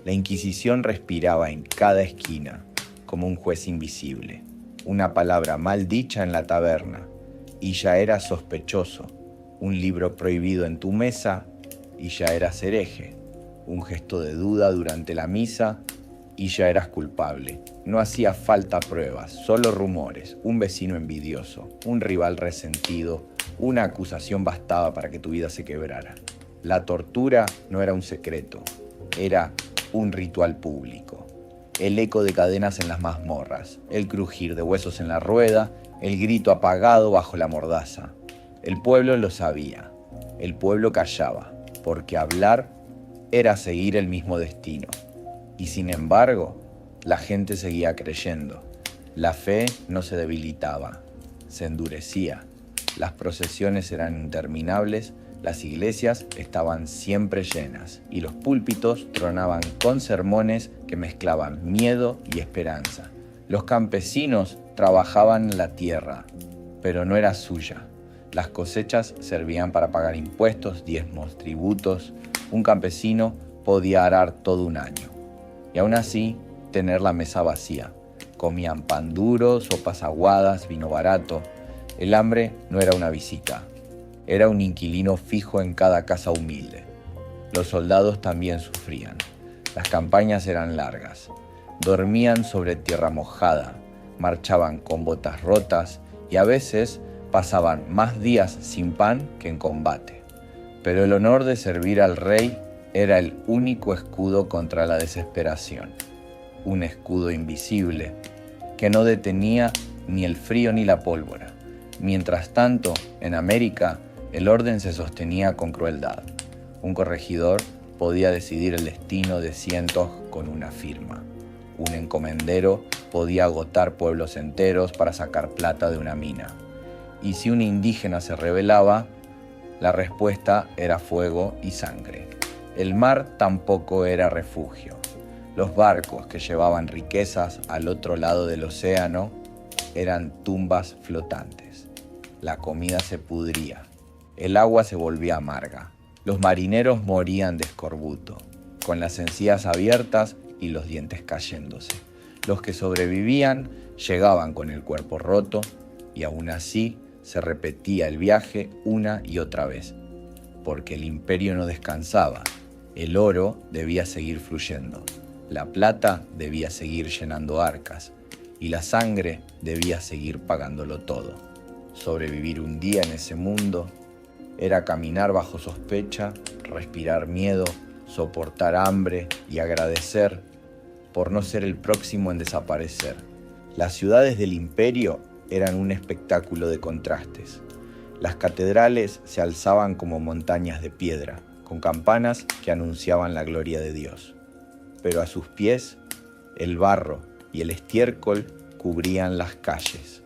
La Inquisición respiraba en cada esquina, como un juez invisible. Una palabra mal dicha en la taberna, y ya eras sospechoso. Un libro prohibido en tu mesa, y ya eras hereje. Un gesto de duda durante la misa, y ya eras culpable. No hacía falta pruebas, solo rumores, un vecino envidioso, un rival resentido, una acusación bastaba para que tu vida se quebrara. La tortura no era un secreto, era un ritual público. El eco de cadenas en las mazmorras, el crujir de huesos en la rueda, el grito apagado bajo la mordaza. El pueblo lo sabía, el pueblo callaba, porque hablar era seguir el mismo destino. Y sin embargo, la gente seguía creyendo. La fe no se debilitaba, se endurecía. Las procesiones eran interminables, las iglesias estaban siempre llenas y los púlpitos tronaban con sermones que mezclaban miedo y esperanza. Los campesinos trabajaban la tierra, pero no era suya. Las cosechas servían para pagar impuestos, diezmos, tributos. Un campesino podía arar todo un año y aún así tener la mesa vacía. Comían pan duro, sopas aguadas, vino barato. El hambre no era una visita, era un inquilino fijo en cada casa humilde. Los soldados también sufrían. Las campañas eran largas. Dormían sobre tierra mojada, marchaban con botas rotas y a veces pasaban más días sin pan que en combate. Pero el honor de servir al rey era el único escudo contra la desesperación. Un escudo invisible que no detenía ni el frío ni la pólvora. Mientras tanto, en América, el orden se sostenía con crueldad. Un corregidor podía decidir el destino de cientos con una firma. Un encomendero podía agotar pueblos enteros para sacar plata de una mina. Y si un indígena se rebelaba, la respuesta era fuego y sangre. El mar tampoco era refugio. Los barcos que llevaban riquezas al otro lado del océano eran tumbas flotantes. La comida se pudría. El agua se volvía amarga. Los marineros morían de escorbuto, con las encías abiertas y los dientes cayéndose. Los que sobrevivían llegaban con el cuerpo roto y aún así se repetía el viaje una y otra vez, porque el imperio no descansaba. El oro debía seguir fluyendo, la plata debía seguir llenando arcas y la sangre debía seguir pagándolo todo. Sobrevivir un día en ese mundo era caminar bajo sospecha, respirar miedo, soportar hambre y agradecer por no ser el próximo en desaparecer. Las ciudades del imperio eran un espectáculo de contrastes. Las catedrales se alzaban como montañas de piedra, con campanas que anunciaban la gloria de Dios. Pero a sus pies, el barro y el estiércol cubrían las calles.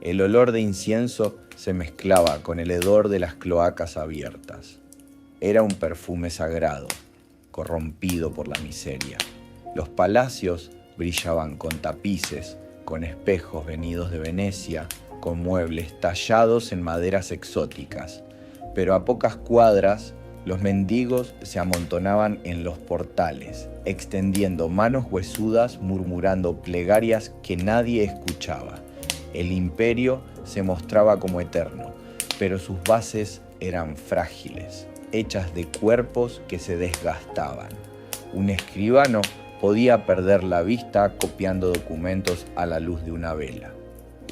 El olor de incienso se mezclaba con el hedor de las cloacas abiertas. Era un perfume sagrado, corrompido por la miseria. Los palacios brillaban con tapices, con espejos venidos de Venecia, con muebles tallados en maderas exóticas. Pero a pocas cuadras, los mendigos se amontonaban en los portales, extendiendo manos huesudas, murmurando plegarias que nadie escuchaba. El imperio se mostraba como eterno, pero sus bases eran frágiles, hechas de cuerpos que se desgastaban. Un escribano podía perder la vista copiando documentos a la luz de una vela.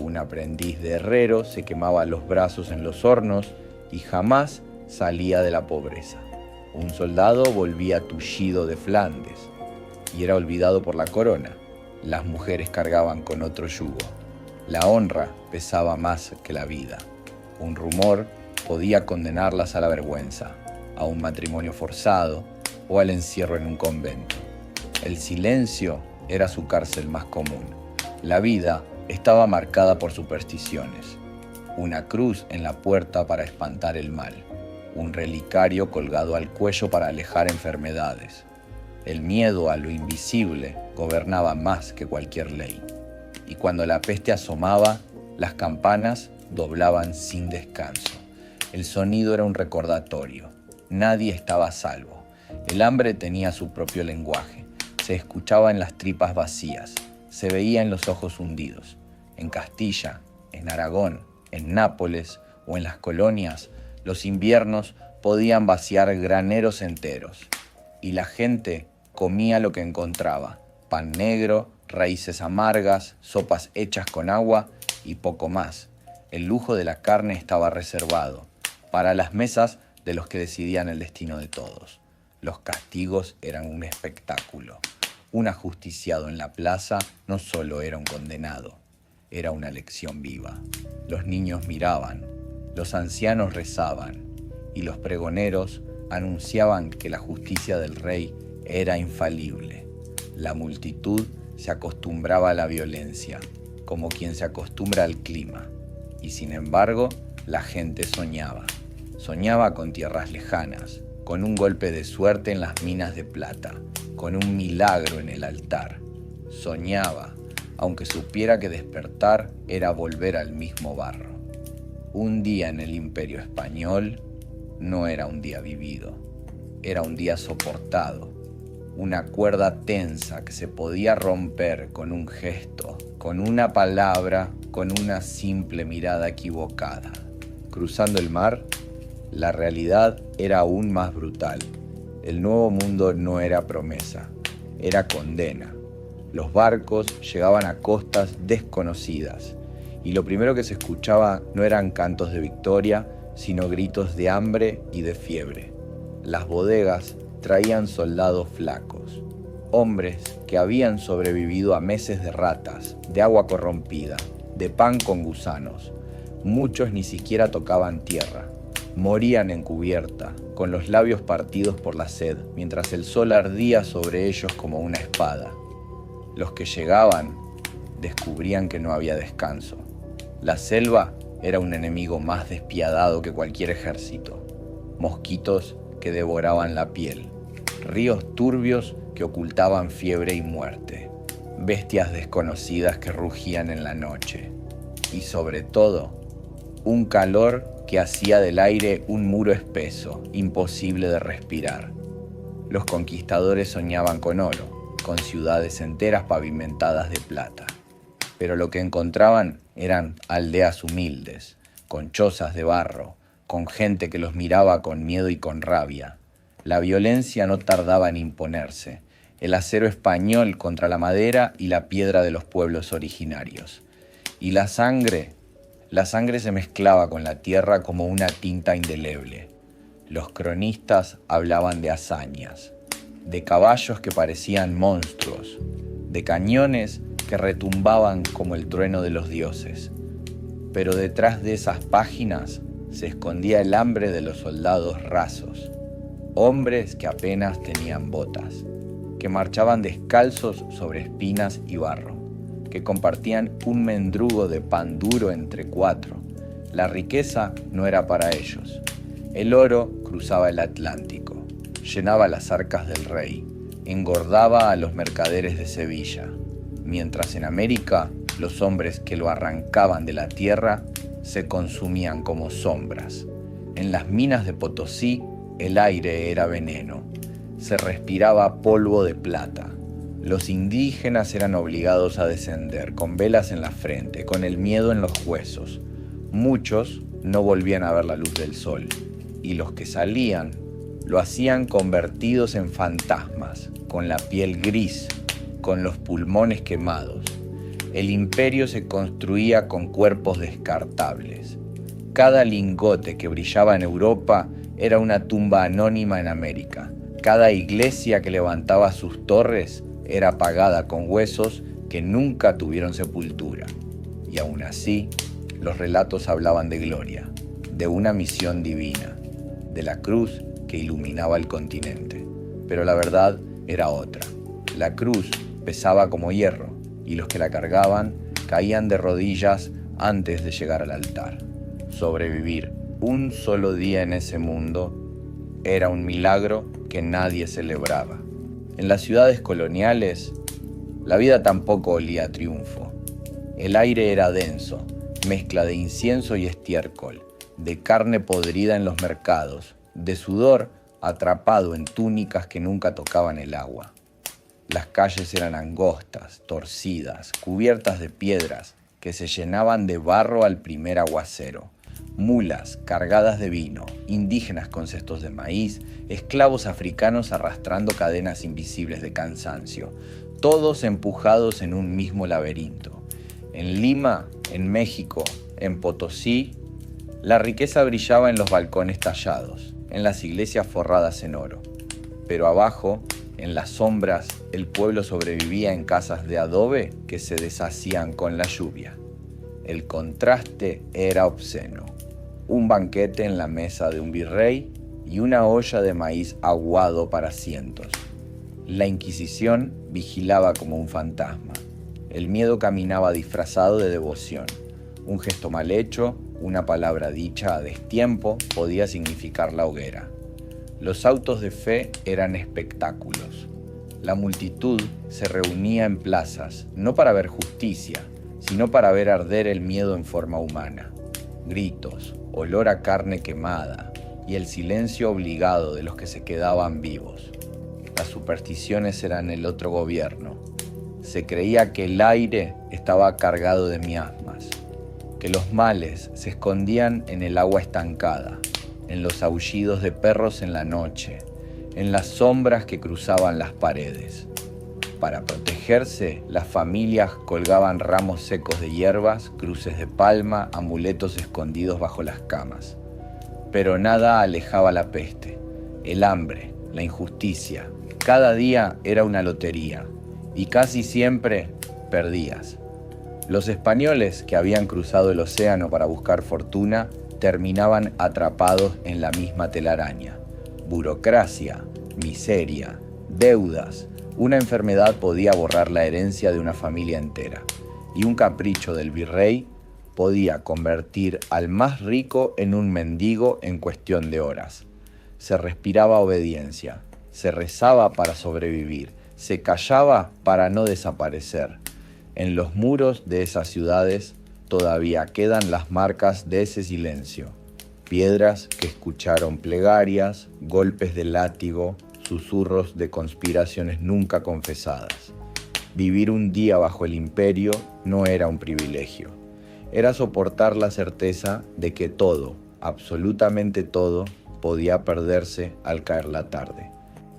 Un aprendiz de herrero se quemaba los brazos en los hornos y jamás salía de la pobreza. Un soldado volvía tullido de Flandes y era olvidado por la corona. Las mujeres cargaban con otro yugo. La honra pesaba más que la vida. Un rumor podía condenarlas a la vergüenza, a un matrimonio forzado o al encierro en un convento. El silencio era su cárcel más común. La vida estaba marcada por supersticiones. Una cruz en la puerta para espantar el mal. Un relicario colgado al cuello para alejar enfermedades. El miedo a lo invisible gobernaba más que cualquier ley. Y cuando la peste asomaba, las campanas doblaban sin descanso. El sonido era un recordatorio. Nadie estaba a salvo. El hambre tenía su propio lenguaje. Se escuchaba en las tripas vacías. Se veía en los ojos hundidos. En Castilla, en Aragón, en Nápoles o en las colonias, los inviernos podían vaciar graneros enteros. Y la gente comía lo que encontraba: pan negro, raíces amargas, sopas hechas con agua y poco más. El lujo de la carne estaba reservado para las mesas de los que decidían el destino de todos. Los castigos eran un espectáculo. Un ajusticiado en la plaza no solo era un condenado, era una lección viva. Los niños miraban, los ancianos rezaban y los pregoneros anunciaban que la justicia del rey era infalible. La multitud se acostumbraba a la violencia, como quien se acostumbra al clima. Y sin embargo, la gente soñaba. Soñaba con tierras lejanas, con un golpe de suerte en las minas de plata, con un milagro en el altar. Soñaba, aunque supiera que despertar era volver al mismo barro. Un día en el Imperio Español no era un día vivido, era un día soportado. Una cuerda tensa que se podía romper con un gesto, con una palabra, con una simple mirada equivocada. Cruzando el mar, la realidad era aún más brutal. El nuevo mundo no era promesa, era condena. Los barcos llegaban a costas desconocidas y lo primero que se escuchaba no eran cantos de victoria, sino gritos de hambre y de fiebre. Las bodegas traían soldados flacos, hombres que habían sobrevivido a meses de ratas, de agua corrompida, de pan con gusanos. Muchos ni siquiera tocaban tierra. Morían en cubierta, con los labios partidos por la sed, mientras el sol ardía sobre ellos como una espada. Los que llegaban descubrían que no había descanso. La selva era un enemigo más despiadado que cualquier ejército. Mosquitos que devoraban la piel, ríos turbios que ocultaban fiebre y muerte, bestias desconocidas que rugían en la noche y sobre todo, un calor que hacía del aire un muro espeso, imposible de respirar. Los conquistadores soñaban con oro, con ciudades enteras pavimentadas de plata, pero lo que encontraban eran aldeas humildes, con chozas de barro, con gente que los miraba con miedo y con rabia. La violencia no tardaba en imponerse, el acero español contra la madera y la piedra de los pueblos originarios. Y la sangre se mezclaba con la tierra como una tinta indeleble. Los cronistas hablaban de hazañas, de caballos que parecían monstruos, de cañones que retumbaban como el trueno de los dioses. Pero detrás de esas páginas se escondía el hambre de los soldados rasos, hombres que apenas tenían botas, que marchaban descalzos sobre espinas y barro, que compartían un mendrugo de pan duro entre 4. La riqueza no era para ellos. El oro cruzaba el Atlántico, llenaba las arcas del rey, engordaba a los mercaderes de Sevilla, mientras en América los hombres que lo arrancaban de la tierra se consumían como sombras. En las minas de Potosí el aire era veneno, se respiraba polvo de plata. Los indígenas eran obligados a descender con velas en la frente, con el miedo en los huesos. Muchos no volvían a ver la luz del sol, y los que salían lo hacían convertidos en fantasmas, con la piel gris, con los pulmones quemados. El imperio se construía con cuerpos descartables. Cada lingote que brillaba en Europa era una tumba anónima en América. Cada iglesia que levantaba sus torres era pagada con huesos que nunca tuvieron sepultura. Y aún así, los relatos hablaban de gloria, de una misión divina, de la cruz que iluminaba el continente. Pero la verdad era otra. La cruz pesaba como hierro, y los que la cargaban caían de rodillas antes de llegar al altar. Sobrevivir un solo día en ese mundo era un milagro que nadie celebraba. En las ciudades coloniales, la vida tampoco olía a triunfo. El aire era denso, mezcla de incienso y estiércol, de carne podrida en los mercados, de sudor atrapado en túnicas que nunca tocaban el agua. Las calles eran angostas, torcidas, cubiertas de piedras que se llenaban de barro al primer aguacero. Mulas cargadas de vino, indígenas con cestos de maíz, esclavos africanos arrastrando cadenas invisibles de cansancio, todos empujados en un mismo laberinto. En Lima, en México, en Potosí, la riqueza brillaba en los balcones tallados, en las iglesias forradas en oro. Pero abajo, en las sombras, el pueblo sobrevivía en casas de adobe que se deshacían con la lluvia. El contraste era obsceno. Un banquete en la mesa de un virrey y una olla de maíz aguado para cientos. La Inquisición vigilaba como un fantasma. El miedo caminaba disfrazado de devoción. Un gesto mal hecho, una palabra dicha a destiempo, podía significar la hoguera. Los autos de fe eran espectáculos. La multitud se reunía en plazas, no para ver justicia, sino para ver arder el miedo en forma humana. Gritos, olor a carne quemada y el silencio obligado de los que se quedaban vivos. Las supersticiones eran el otro gobierno. Se creía que el aire estaba cargado de miasmas, que los males se escondían en el agua estancada, en los aullidos de perros en la noche, en las sombras que cruzaban las paredes. Para protegerse, las familias colgaban ramos secos de hierbas, cruces de palma, amuletos escondidos bajo las camas. Pero nada alejaba la peste, el hambre, la injusticia. Cada día era una lotería y casi siempre perdías. Los españoles que habían cruzado el océano para buscar fortuna terminaban atrapados en la misma telaraña. Burocracia, miseria, deudas. Una enfermedad podía borrar la herencia de una familia entera, y un capricho del virrey podía convertir al más rico en un mendigo en cuestión de horas. Se respiraba obediencia, se rezaba para sobrevivir, se callaba para no desaparecer. En los muros de esas ciudades todavía quedan las marcas de ese silencio. Piedras que escucharon plegarias, golpes de látigo, susurros de conspiraciones nunca confesadas. Vivir un día bajo el imperio no era un privilegio. Era soportar la certeza de que todo, absolutamente todo, podía perderse al caer la tarde.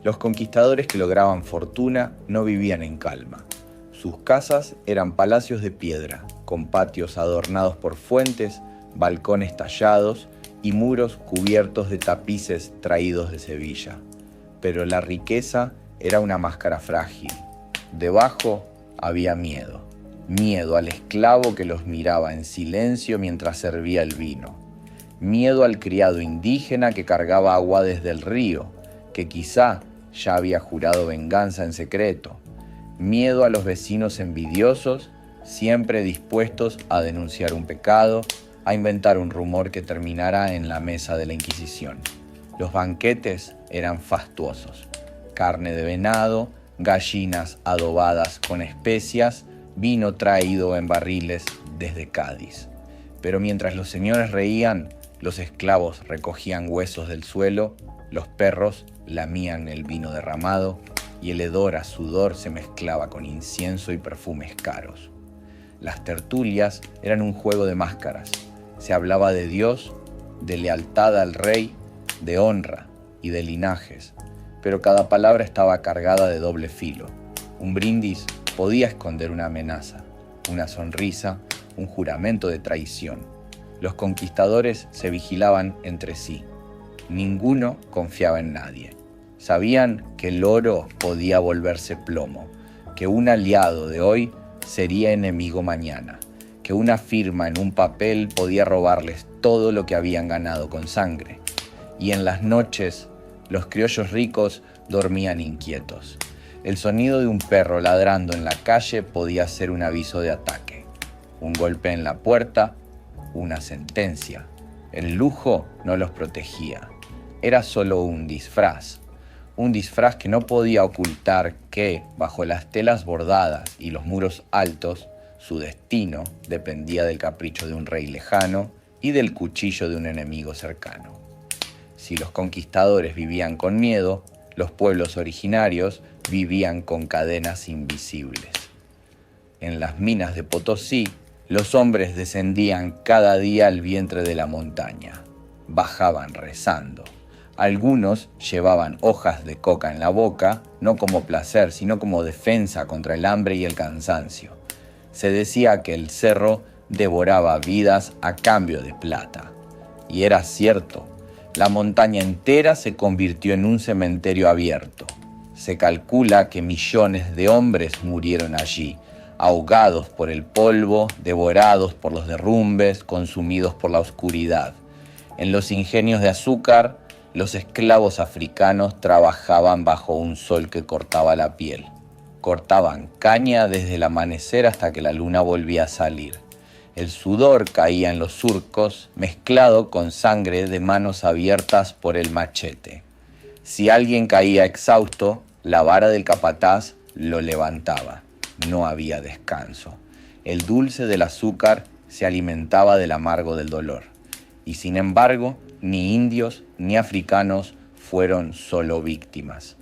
Los conquistadores que lograban fortuna no vivían en calma. Sus casas eran palacios de piedra, con patios adornados por fuentes, balcones tallados y muros cubiertos de tapices traídos de Sevilla. Pero la riqueza era una máscara frágil. Debajo, había miedo. Miedo al esclavo que los miraba en silencio mientras servía el vino. Miedo al criado indígena que cargaba agua desde el río, que quizá ya había jurado venganza en secreto. Miedo a los vecinos envidiosos, siempre dispuestos a denunciar un pecado, a inventar un rumor que terminara en la mesa de la Inquisición. Los banquetes eran fastuosos. Carne de venado, gallinas adobadas con especias, vino traído en barriles desde Cádiz. Pero mientras los señores reían, los esclavos recogían huesos del suelo, los perros lamían el vino derramado y el hedor a sudor se mezclaba con incienso y perfumes caros. Las tertulias eran un juego de máscaras. Se hablaba de Dios, de lealtad al rey, de honra y de linajes, pero cada palabra estaba cargada de doble filo. Un brindis podía esconder una amenaza, una sonrisa, un juramento de traición. Los conquistadores se vigilaban entre sí. Ninguno confiaba en nadie. Sabían que el oro podía volverse plomo, que un aliado de hoy sería enemigo mañana, que una firma en un papel podía robarles todo lo que habían ganado con sangre. Y en las noches, los criollos ricos dormían inquietos. El sonido de un perro ladrando en la calle podía ser un aviso de ataque. Un golpe en la puerta, una sentencia. El lujo no los protegía. Era solo un disfraz que no podía ocultar que, bajo las telas bordadas y los muros altos, su destino dependía del capricho de un rey lejano y del cuchillo de un enemigo cercano. Si los conquistadores vivían con miedo, los pueblos originarios vivían con cadenas invisibles. En las minas de Potosí, los hombres descendían cada día al vientre de la montaña. Bajaban rezando. Algunos llevaban hojas de coca en la boca, no como placer, sino como defensa contra el hambre y el cansancio. Se decía que el cerro devoraba vidas a cambio de plata. Y era cierto. La montaña entera se convirtió en un cementerio abierto. Se calcula que millones de hombres murieron allí, ahogados por el polvo, devorados por los derrumbes, consumidos por la oscuridad. En los ingenios de azúcar, los esclavos africanos trabajaban bajo un sol que cortaba la piel. Cortaban caña desde el amanecer hasta que la luna volvía a salir. El sudor caía en los surcos, mezclado con sangre de manos abiertas por el machete. Si alguien caía exhausto, la vara del capataz lo levantaba. No había descanso. El dulce del azúcar se alimentaba del amargo del dolor. Y sin embargo, ni indios ni africanos fueron solo víctimas.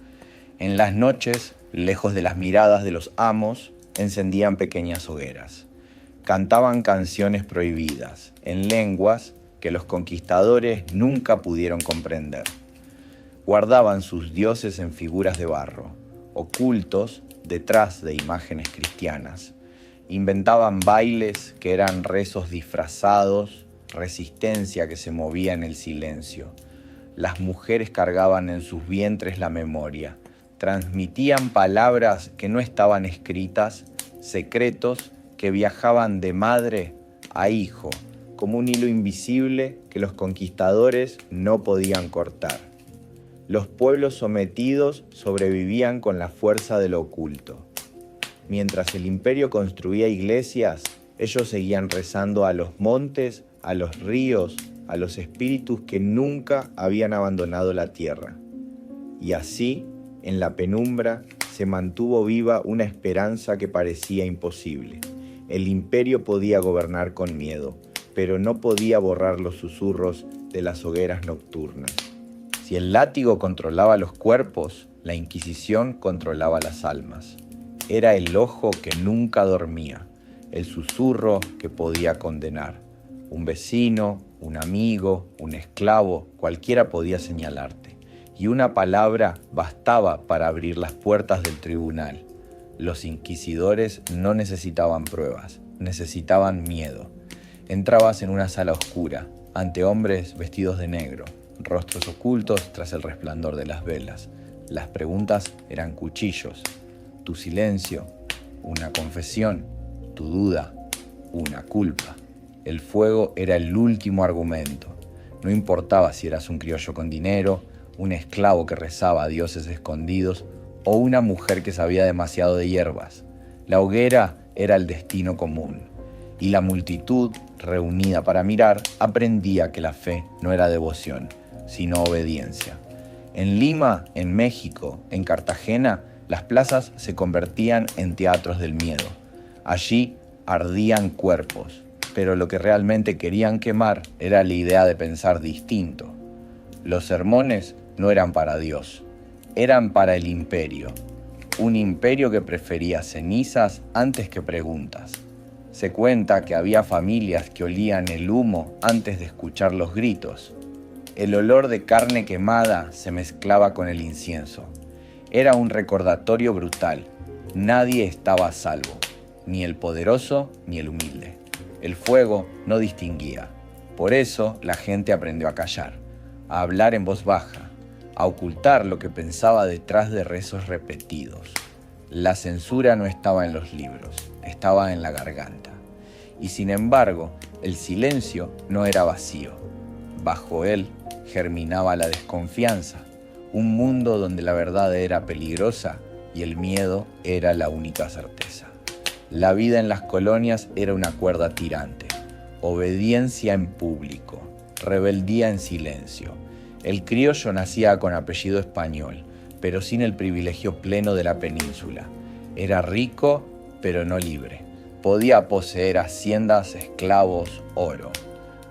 En las noches, lejos de las miradas de los amos, encendían pequeñas hogueras. Cantaban canciones prohibidas, en lenguas que los conquistadores nunca pudieron comprender. Guardaban sus dioses en figuras de barro, ocultos detrás de imágenes cristianas. Inventaban bailes que eran rezos disfrazados, resistencia que se movía en el silencio. Las mujeres cargaban en sus vientres la memoria, transmitían palabras que no estaban escritas, secretos que viajaban de madre a hijo, como un hilo invisible que los conquistadores no podían cortar. Los pueblos sometidos sobrevivían con la fuerza de lo oculto. Mientras el imperio construía iglesias, ellos seguían rezando a los montes, a los ríos, a los espíritus que nunca habían abandonado la tierra. Y así, en la penumbra, se mantuvo viva una esperanza que parecía imposible. El imperio podía gobernar con miedo, pero no podía borrar los susurros de las hogueras nocturnas. Si el látigo controlaba los cuerpos, la Inquisición controlaba las almas. Era el ojo que nunca dormía, el susurro que podía condenar. Un vecino, un amigo, un esclavo, cualquiera podía señalarte. Y una palabra bastaba para abrir las puertas del tribunal. Los inquisidores no necesitaban pruebas, necesitaban miedo. Entrabas en una sala oscura, ante hombres vestidos de negro, rostros ocultos tras el resplandor de las velas. Las preguntas eran cuchillos. Tu silencio, una confesión, tu duda, una culpa. El fuego era el último argumento. No importaba si eras un criollo con dinero, un esclavo que rezaba a dioses escondidos o una mujer que sabía demasiado de hierbas. La hoguera era el destino común, y la multitud, reunida para mirar, aprendía que la fe no era devoción, sino obediencia. En Lima, en México, en Cartagena, las plazas se convertían en teatros del miedo. Allí ardían cuerpos, pero lo que realmente querían quemar era la idea de pensar distinto. Los sermones no eran para Dios, eran para el imperio. Un imperio que prefería cenizas antes que preguntas. Se cuenta que había familias que olían el humo antes de escuchar los gritos. El olor de carne quemada se mezclaba con el incienso. Era un recordatorio brutal. Nadie estaba a salvo, ni el poderoso ni el humilde. El fuego no distinguía. Por eso la gente aprendió a callar, a hablar en voz baja, a ocultar lo que pensaba detrás de rezos repetidos. La censura no estaba en los libros, estaba en la garganta. Y sin embargo, el silencio no era vacío. Bajo él germinaba la desconfianza, un mundo donde la verdad era peligrosa y el miedo era la única certeza. La vida en las colonias era una cuerda tirante, obediencia en público, rebeldía en silencio. El criollo nacía con apellido español, pero sin el privilegio pleno de la península. Era rico, pero no libre. Podía poseer haciendas, esclavos, oro,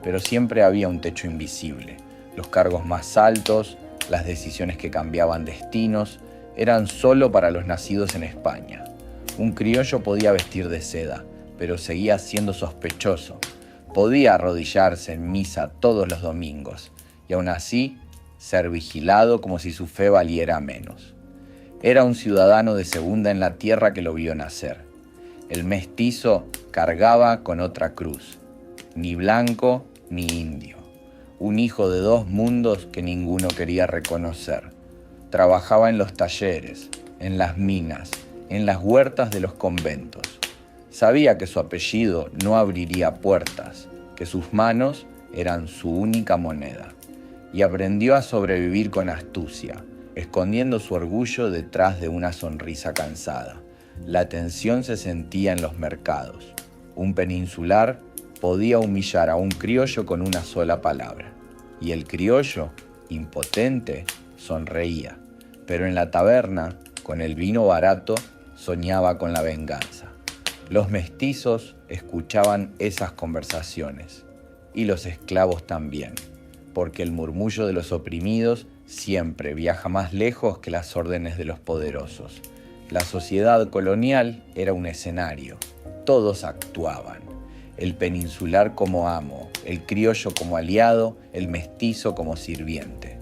pero siempre había un techo invisible. Los cargos más altos, las decisiones que cambiaban destinos, eran solo para los nacidos en España. Un criollo podía vestir de seda, pero seguía siendo sospechoso. Podía arrodillarse en misa todos los domingos y aún así ser vigilado como si su fe valiera menos. Era un ciudadano de segunda en la tierra que lo vio nacer. El mestizo cargaba con otra cruz, ni blanco ni indio. Un hijo de dos mundos que ninguno quería reconocer. Trabajaba en los talleres, en las minas, en las huertas de los conventos. Sabía que su apellido no abriría puertas, que sus manos eran su única moneda. Y aprendió a sobrevivir con astucia, escondiendo su orgullo detrás de una sonrisa cansada. La tensión se sentía en los mercados. Un peninsular podía humillar a un criollo con una sola palabra. Y el criollo, impotente, sonreía. Pero en la taberna, con el vino barato, soñaba con la venganza. Los mestizos escuchaban esas conversaciones. Y los esclavos también, porque el murmullo de los oprimidos siempre viaja más lejos que las órdenes de los poderosos. La sociedad colonial era un escenario. Todos actuaban. El peninsular como amo, el criollo como aliado, el mestizo como sirviente.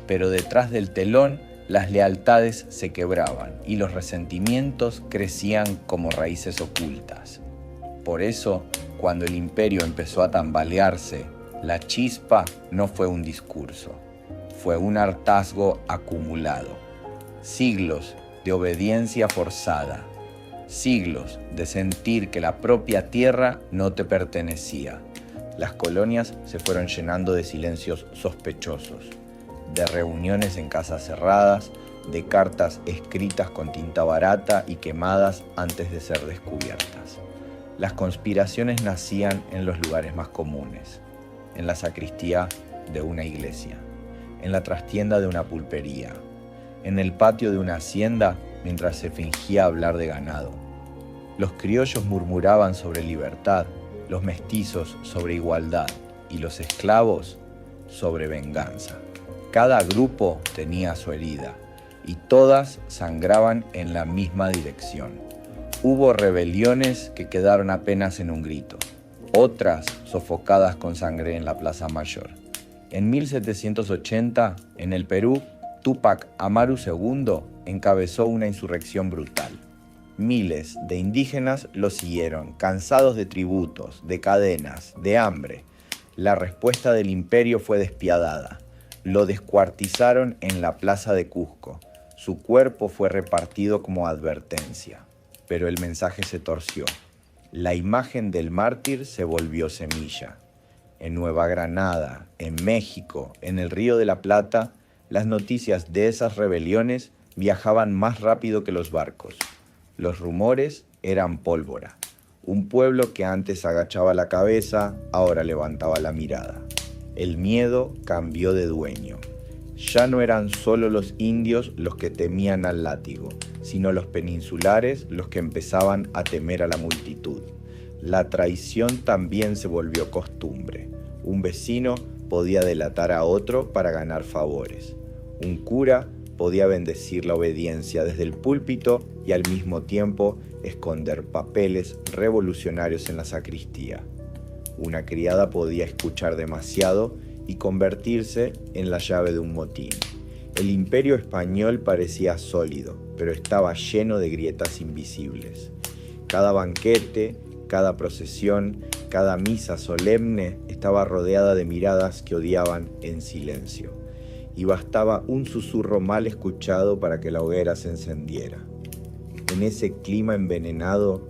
Pero detrás del telón, las lealtades se quebraban y los resentimientos crecían como raíces ocultas. Por eso, cuando el imperio empezó a tambalearse, la chispa no fue un discurso, fue un hartazgo acumulado. Siglos de obediencia forzada, siglos de sentir que la propia tierra no te pertenecía. Las colonias se fueron llenando de silencios sospechosos, de reuniones en casas cerradas, de cartas escritas con tinta barata y quemadas antes de ser descubiertas. Las conspiraciones nacían en los lugares más comunes, en la sacristía de una iglesia, en la trastienda de una pulpería, en el patio de una hacienda mientras se fingía hablar de ganado. Los criollos murmuraban sobre libertad, los mestizos sobre igualdad y los esclavos sobre venganza. Cada grupo tenía su herida y todas sangraban en la misma dirección. Hubo rebeliones que quedaron apenas en un grito, otras sofocadas con sangre en la Plaza Mayor. En 1780, en el Perú, Túpac Amaru II encabezó una insurrección brutal. Miles de indígenas lo siguieron, cansados de tributos, de cadenas, de hambre. La respuesta del imperio fue despiadada. Lo descuartizaron en la plaza de Cusco. Su cuerpo fue repartido como advertencia. pero el mensaje se torció. La imagen del mártir se volvió semilla. En Nueva Granada, en México, en el Río de la Plata, las noticias de esas rebeliones viajaban más rápido que los barcos. Los rumores eran pólvora. Un pueblo que antes agachaba la cabeza, ahora levantaba la mirada. El miedo cambió de dueño. Ya no eran solo los indios los que temían al látigo, sino los peninsulares los que empezaban a temer a la multitud. La traición también se volvió costumbre. Un vecino podía delatar a otro para ganar favores. Un cura podía bendecir la obediencia desde el púlpito y al mismo tiempo esconder papeles revolucionarios en la sacristía. Una criada podía escuchar demasiado y convertirse en la llave de un motín. El imperio español parecía sólido, pero estaba lleno de grietas invisibles. Cada banquete, cada procesión, cada misa solemne estaba rodeada de miradas que odiaban en silencio. Y bastaba un susurro mal escuchado para que la hoguera se encendiera. En ese clima envenenado,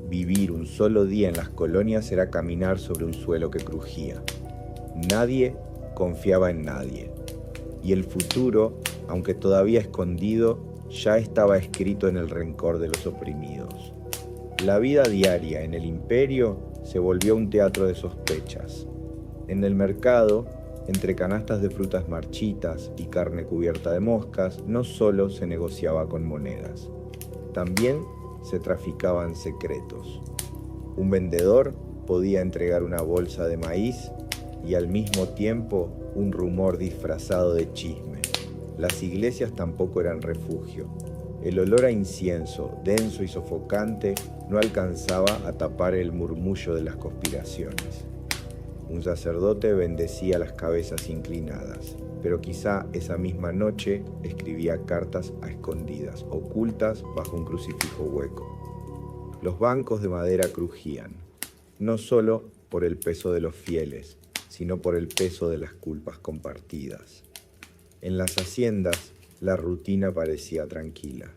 vivir un solo día en las colonias era caminar sobre un suelo que crujía. Nadie confiaba en nadie. Y el futuro, aunque todavía escondido, ya estaba escrito en el rencor de los oprimidos. La vida diaria en el imperio se volvió un teatro de sospechas. En el mercado, entre canastas de frutas marchitas y carne cubierta de moscas, no solo se negociaba con monedas, también se traficaban secretos. Un vendedor podía entregar una bolsa de maíz y al mismo tiempo un rumor disfrazado de chisme. Las iglesias tampoco eran refugio. El olor a incienso, denso y sofocante, no alcanzaba a tapar el murmullo de las conspiraciones. Un sacerdote bendecía las cabezas inclinadas, pero quizá esa misma noche escribía cartas a escondidas, ocultas bajo un crucifijo hueco. Los bancos de madera crujían, no solo por el peso de los fieles, sino por el peso de las culpas compartidas. En las haciendas, la rutina parecía tranquila.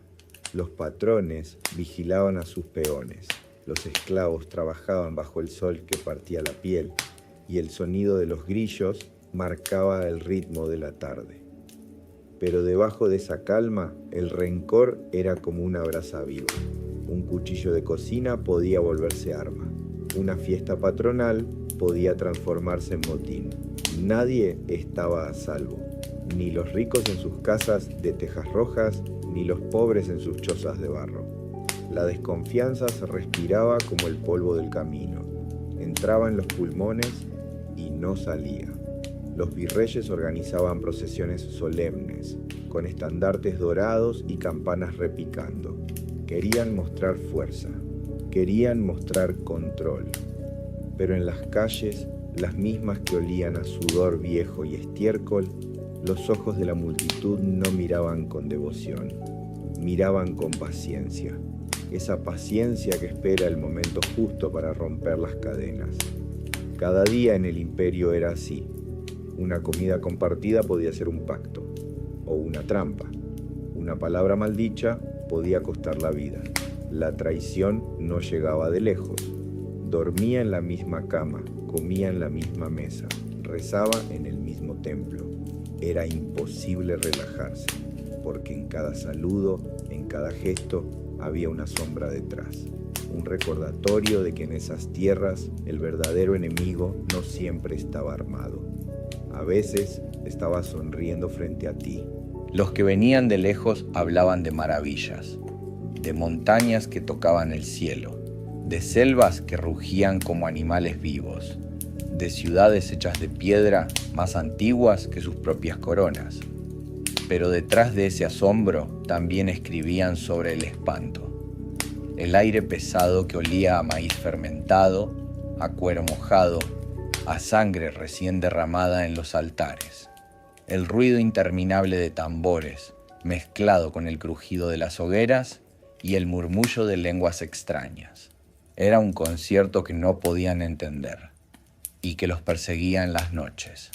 Los patrones vigilaban a sus peones, los esclavos trabajaban bajo el sol que partía la piel, y el sonido de los grillos marcaba el ritmo de la tarde. Pero debajo de esa calma, el rencor era como una brasa viva. Un cuchillo de cocina podía volverse arma. Una fiesta patronal podía transformarse en motín. Nadie estaba a salvo, ni los ricos en sus casas de tejas rojas, ni los pobres en sus chozas de barro. La desconfianza se respiraba como el polvo del camino. Entraba en los pulmones y no salía. Los virreyes organizaban procesiones solemnes, con estandartes dorados y campanas repicando. Querían mostrar fuerza, querían mostrar control. Pero en las calles, las mismas que olían a sudor viejo y estiércol, los ojos de la multitud no miraban con devoción, miraban con paciencia. Esa paciencia que espera el momento justo para romper las cadenas. Cada día en el imperio era así. Una comida compartida podía ser un pacto o una trampa. Una palabra maldicha podía costar la vida. La traición no llegaba de lejos. Dormía en la misma cama, comía en la misma mesa, rezaba en el mismo templo. Era imposible relajarse, porque en cada saludo, en cada gesto, había una sombra detrás. Un recordatorio de que en esas tierras el verdadero enemigo no siempre estaba armado. A veces estaba sonriendo frente a ti. Los que venían de lejos hablaban de maravillas, de montañas que tocaban el cielo, de selvas que rugían como animales vivos, de ciudades hechas de piedra más antiguas que sus propias coronas. Pero detrás de ese asombro también escribían sobre el espanto. El aire pesado que olía a maíz fermentado, a cuero mojado, a sangre recién derramada en los altares. El ruido interminable de tambores, mezclado con el crujido de las hogueras y el murmullo de lenguas extrañas. Era un concierto que no podían entender y que los perseguía en las noches.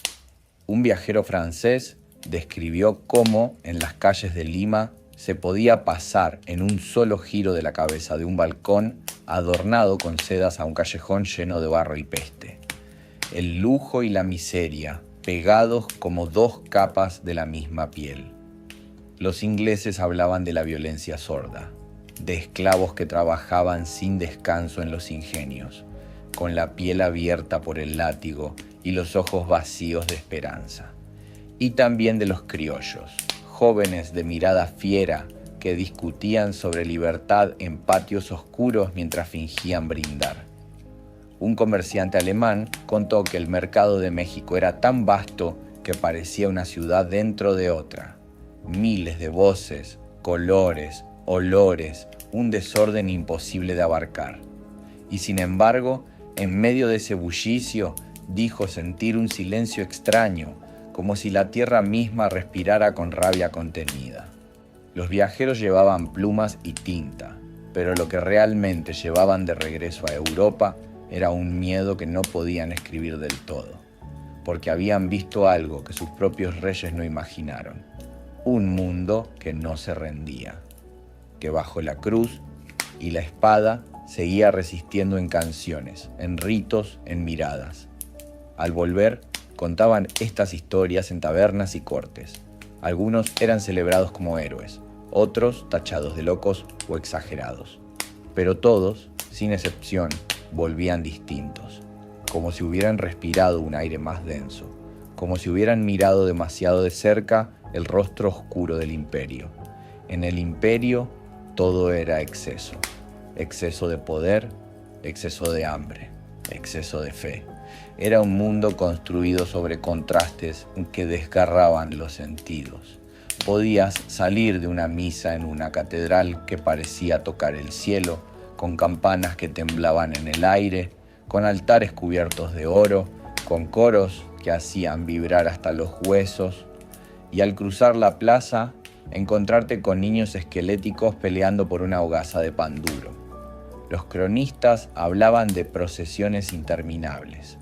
Un viajero francés describió cómo en las calles de Lima Se podía pasar en un solo giro de la cabeza de un balcón adornado con sedas a un callejón lleno de barro y peste. El lujo y la miseria, pegados como dos capas de la misma piel. Los ingleses hablaban de la violencia sorda, de esclavos que trabajaban sin descanso en los ingenios, con la piel abierta por el látigo y los ojos vacíos de esperanza. Y también de los criollos, jóvenes de mirada fiera que discutían sobre libertad en patios oscuros mientras fingían brindar. Un comerciante alemán contó que el mercado de México era tan vasto que parecía una ciudad dentro de otra. Miles de voces, colores, olores, un desorden imposible de abarcar. Y sin embargo, en medio de ese bullicio, dijo sentir un silencio extraño, como si la tierra misma respirara con rabia contenida. Los viajeros llevaban plumas y tinta, pero lo que realmente llevaban de regreso a Europa era un miedo que no podían escribir del todo, porque habían visto algo que sus propios reyes no imaginaron, un mundo que no se rendía, que bajo la cruz y la espada seguía resistiendo en canciones, en ritos, en miradas. Al volver, contaban estas historias en tabernas y cortes. Algunos eran celebrados como héroes, otros tachados de locos o exagerados. Pero todos, sin excepción, volvían distintos, como si hubieran respirado un aire más denso, como si hubieran mirado demasiado de cerca el rostro oscuro del imperio. En el imperio todo era exceso, exceso de poder, exceso de hambre, exceso de fe. Era un mundo construido sobre contrastes que desgarraban los sentidos. Podías salir de una misa en una catedral que parecía tocar el cielo, con campanas que temblaban en el aire, con altares cubiertos de oro, con coros que hacían vibrar hasta los huesos, y al cruzar la plaza, encontrarte con niños esqueléticos peleando por una hogaza de pan duro. Los cronistas hablaban de procesiones interminables,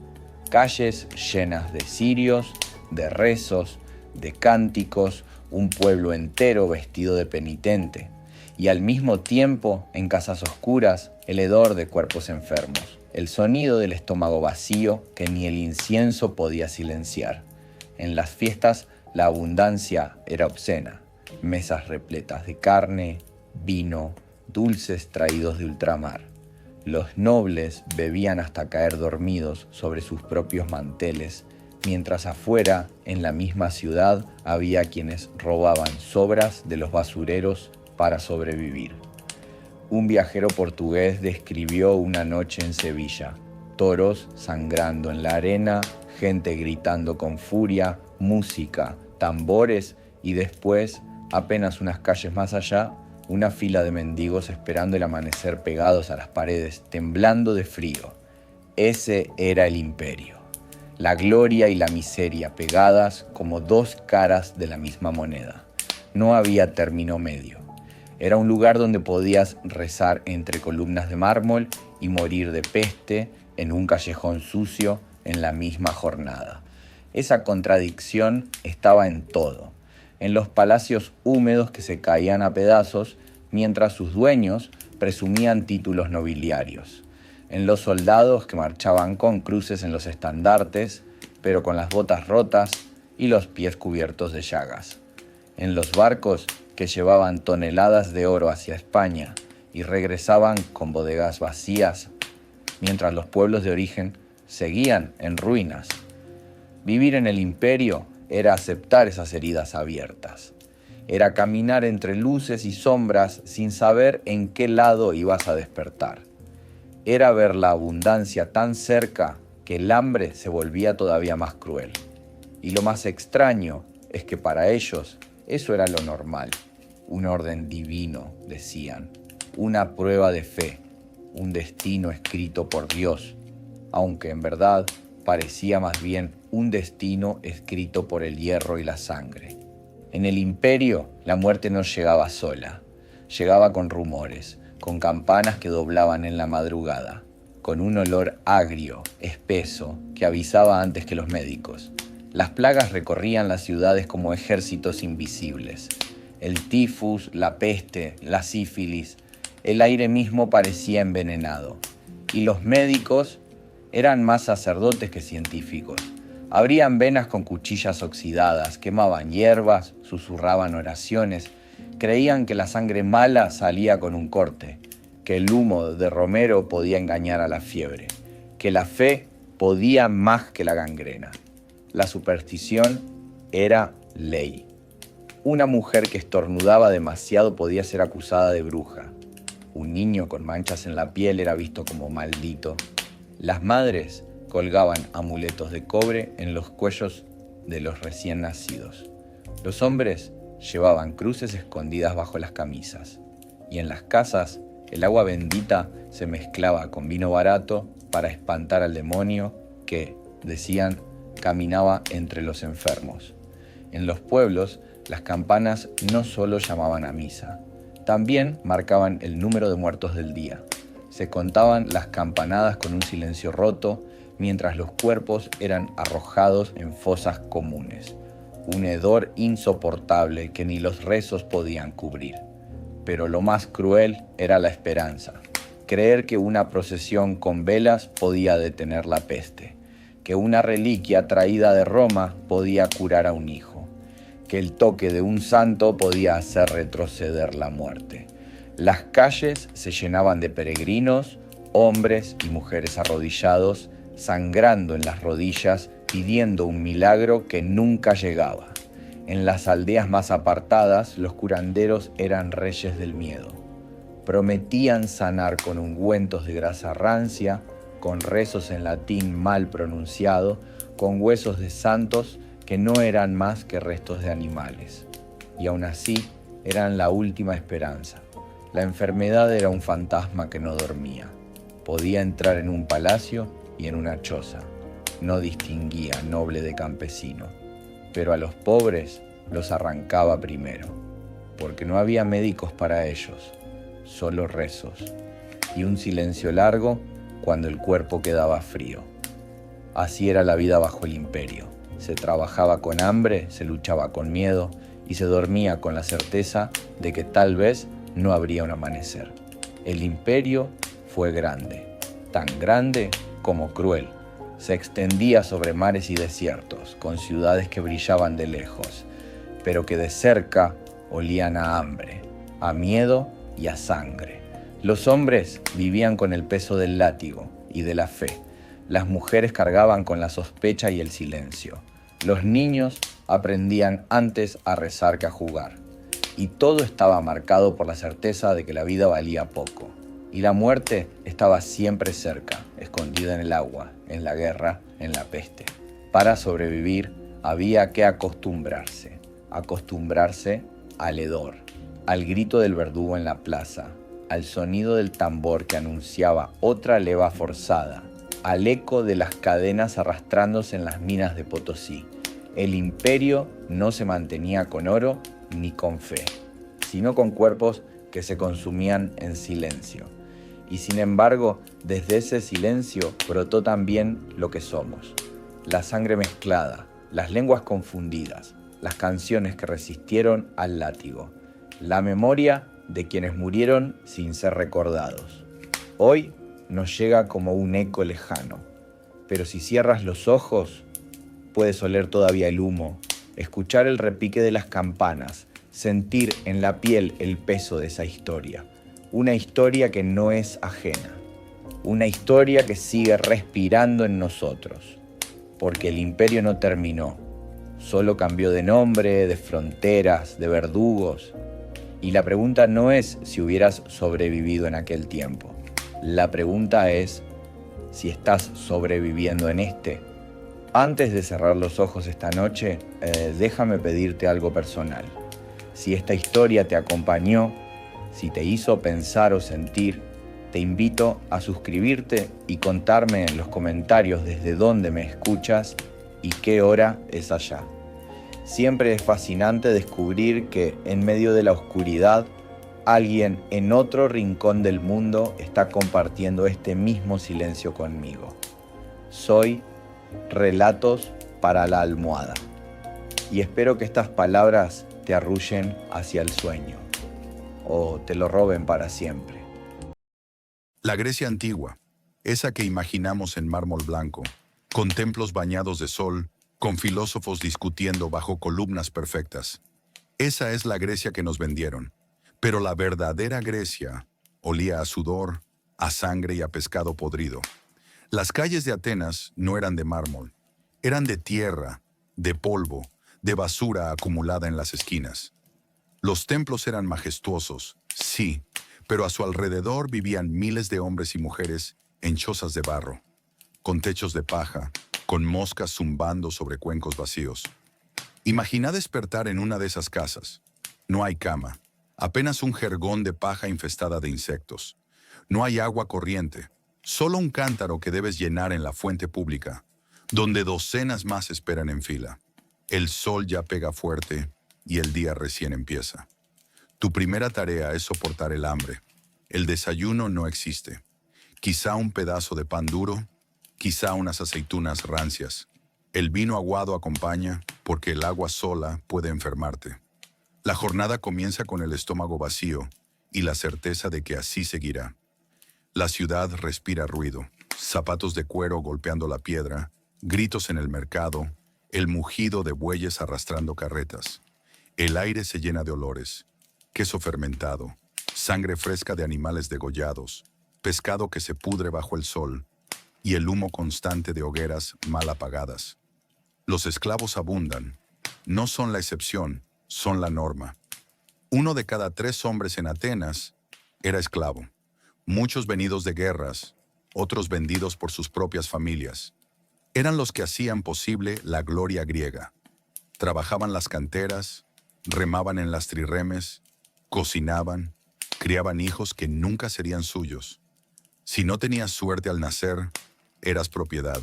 calles llenas de cirios, de rezos, de cánticos, un pueblo entero vestido de penitente, y al mismo tiempo, en casas oscuras, el hedor de cuerpos enfermos, el sonido del estómago vacío que ni el incienso podía silenciar. En las fiestas la abundancia era obscena, mesas repletas de carne, vino, dulces traídos de ultramar. Los nobles bebían hasta caer dormidos sobre sus propios manteles, mientras afuera, en la misma ciudad, había quienes robaban sobras de los basureros para sobrevivir. Un viajero portugués describió una noche en Sevilla, toros sangrando en la arena, gente gritando con furia, música, tambores y después, apenas unas calles más allá, una fila de mendigos esperando el amanecer pegados a las paredes, temblando de frío. Ese era el imperio. La gloria y la miseria pegadas como dos caras de la misma moneda. No había término medio. Era un lugar donde podías rezar entre columnas de mármol y morir de peste en un callejón sucio en la misma jornada. Esa contradicción estaba en todo. En los palacios húmedos que se caían a pedazos, mientras sus dueños presumían títulos nobiliarios. En los soldados que marchaban con cruces en los estandartes, pero con las botas rotas y los pies cubiertos de llagas. En los barcos que llevaban toneladas de oro hacia España y regresaban con bodegas vacías, mientras los pueblos de origen seguían en ruinas. Vivir en el imperio era aceptar esas heridas abiertas. Era caminar entre luces y sombras sin saber en qué lado ibas a despertar. Era ver la abundancia tan cerca que el hambre se volvía todavía más cruel. Y lo más extraño es que para ellos eso era lo normal. Un orden divino, decían. Una prueba de fe. Un destino escrito por Dios. Aunque en verdad parecía más bien un destino escrito por el hierro y la sangre. En el imperio, la muerte no llegaba sola. Llegaba con rumores, con campanas que doblaban en la madrugada, con un olor agrio, espeso, que avisaba antes que los médicos. Las plagas recorrían las ciudades como ejércitos invisibles. el tifus, la peste, la sífilis. El aire mismo parecía envenenado. Y los médicos eran más sacerdotes que científicos. Abrían venas con cuchillas oxidadas, quemaban hierbas, susurraban oraciones. Creían que la sangre mala salía con un corte, que el humo de romero podía engañar a la fiebre, que la fe podía más que la gangrena. La superstición era ley. Una mujer que estornudaba demasiado podía ser acusada de bruja. Un niño con manchas en la piel era visto como maldito. Las madres colgaban amuletos de cobre en los cuellos de los recién nacidos. Los hombres llevaban cruces escondidas bajo las camisas. Y en las casas, el agua bendita se mezclaba con vino barato para espantar al demonio que, decían, caminaba entre los enfermos. En los pueblos, las campanas no solo llamaban a misa, también marcaban el número de muertos del día. Se contaban las campanadas con un silencio roto, mientras los cuerpos eran arrojados en fosas comunes. Un hedor insoportable que ni los rezos podían cubrir. Pero lo más cruel era la esperanza. Creer que una procesión con velas podía detener la peste, que una reliquia traída de Roma podía curar a un hijo, que el toque de un santo podía hacer retroceder la muerte. Las calles se llenaban de peregrinos, hombres y mujeres arrodillados, sangrando en las rodillas, pidiendo un milagro que nunca llegaba. En las aldeas más apartadas, los curanderos eran reyes del miedo. Prometían sanar con ungüentos de grasa rancia, con rezos en latín mal pronunciado, con huesos de santos que no eran más que restos de animales. Y aún así, eran la última esperanza. La enfermedad era un fantasma que no dormía. Podía entrar en un palacio y en una choza. No distinguía noble de campesino. Pero a los pobres los arrancaba primero, porque no había médicos para ellos, solo rezos y un silencio largo cuando el cuerpo quedaba frío. Así era la vida bajo el imperio. Se trabajaba con hambre, se luchaba con miedo y se dormía con la certeza de que tal vez no habría un amanecer. El imperio fue grande, tan grande como cruel. Se extendía sobre mares y desiertos, con ciudades que brillaban de lejos, pero que de cerca olían a hambre, a miedo y a sangre. Los hombres vivían con el peso del látigo y de la fe. Las mujeres cargaban con la sospecha y el silencio. Los niños aprendían antes a rezar que a jugar. Y todo estaba marcado por la certeza de que la vida valía poco. Y la muerte estaba siempre cerca, escondida en el agua, en la guerra, en la peste. Para sobrevivir había que acostumbrarse al hedor, al grito del verdugo en la plaza, al sonido del tambor que anunciaba otra leva forzada, al eco de las cadenas arrastrándose en las minas de Potosí. El imperio no se mantenía con oro ni con fe, sino con cuerpos que se consumían en silencio. Y sin embargo, desde ese silencio brotó también lo que somos. La sangre mezclada, las lenguas confundidas, las canciones que resistieron al látigo, la memoria de quienes murieron sin ser recordados. Hoy nos llega como un eco lejano, pero si cierras los ojos, puedes oler todavía el humo, escuchar el repique de las campanas, sentir en la piel el peso de esa historia. Una historia que no es ajena, una historia que sigue respirando en nosotros, porque el imperio no terminó, solo cambió de nombre, de fronteras, de verdugos. Y la pregunta no es si hubieras sobrevivido en aquel tiempo, la pregunta es si estás sobreviviendo en este. Antes de cerrar los ojos esta noche, déjame pedirte algo personal. Si esta historia te acompañó, si te hizo pensar o sentir, te invito a suscribirte y contarme en los comentarios desde dónde me escuchas y qué hora es allá. Siempre es fascinante descubrir que en medio de la oscuridad, alguien en otro rincón del mundo está compartiendo este mismo silencio conmigo. Soy Relatos para la Almohada. Y espero que estas palabras te arrullen hacia el sueño, o te lo roben para siempre. La Grecia antigua, esa que imaginamos en mármol blanco, con templos bañados de sol, con filósofos discutiendo bajo columnas perfectas. Esa es la Grecia que nos vendieron. Pero la verdadera Grecia olía a sudor, a sangre y a pescado podrido. Las calles de Atenas no eran de mármol, eran de tierra, de polvo, de basura acumulada en las esquinas. Los templos eran majestuosos, sí, pero a su alrededor vivían miles de hombres y mujeres en chozas de barro, con techos de paja, con moscas zumbando sobre cuencos vacíos. Imagina despertar en una de esas casas. No hay cama, apenas un jergón de paja infestada de insectos. No hay agua corriente, solo un cántaro que debes llenar en la fuente pública, donde docenas más esperan en fila. El sol ya pega fuerte y el día recién empieza. Tu primera tarea es soportar el hambre. El desayuno no existe. Quizá un pedazo de pan duro, quizá unas aceitunas rancias. El vino aguado acompaña porque el agua sola puede enfermarte. La jornada comienza con el estómago vacío y la certeza de que así seguirá. La ciudad respira ruido, zapatos de cuero golpeando la piedra, gritos en el mercado, el mugido de bueyes arrastrando carretas. El aire se llena de olores, queso fermentado, sangre fresca de animales degollados, pescado que se pudre bajo el sol y el humo constante de hogueras mal apagadas. Los esclavos abundan, no son la excepción, son la norma. 1 de cada 3 hombres en Atenas era esclavo, muchos venidos de guerras, otros vendidos por sus propias familias. Eran los que hacían posible la gloria griega. Trabajaban las canteras, remaban en las trirremes, cocinaban, criaban hijos que nunca serían suyos. Si no tenías suerte al nacer, eras propiedad,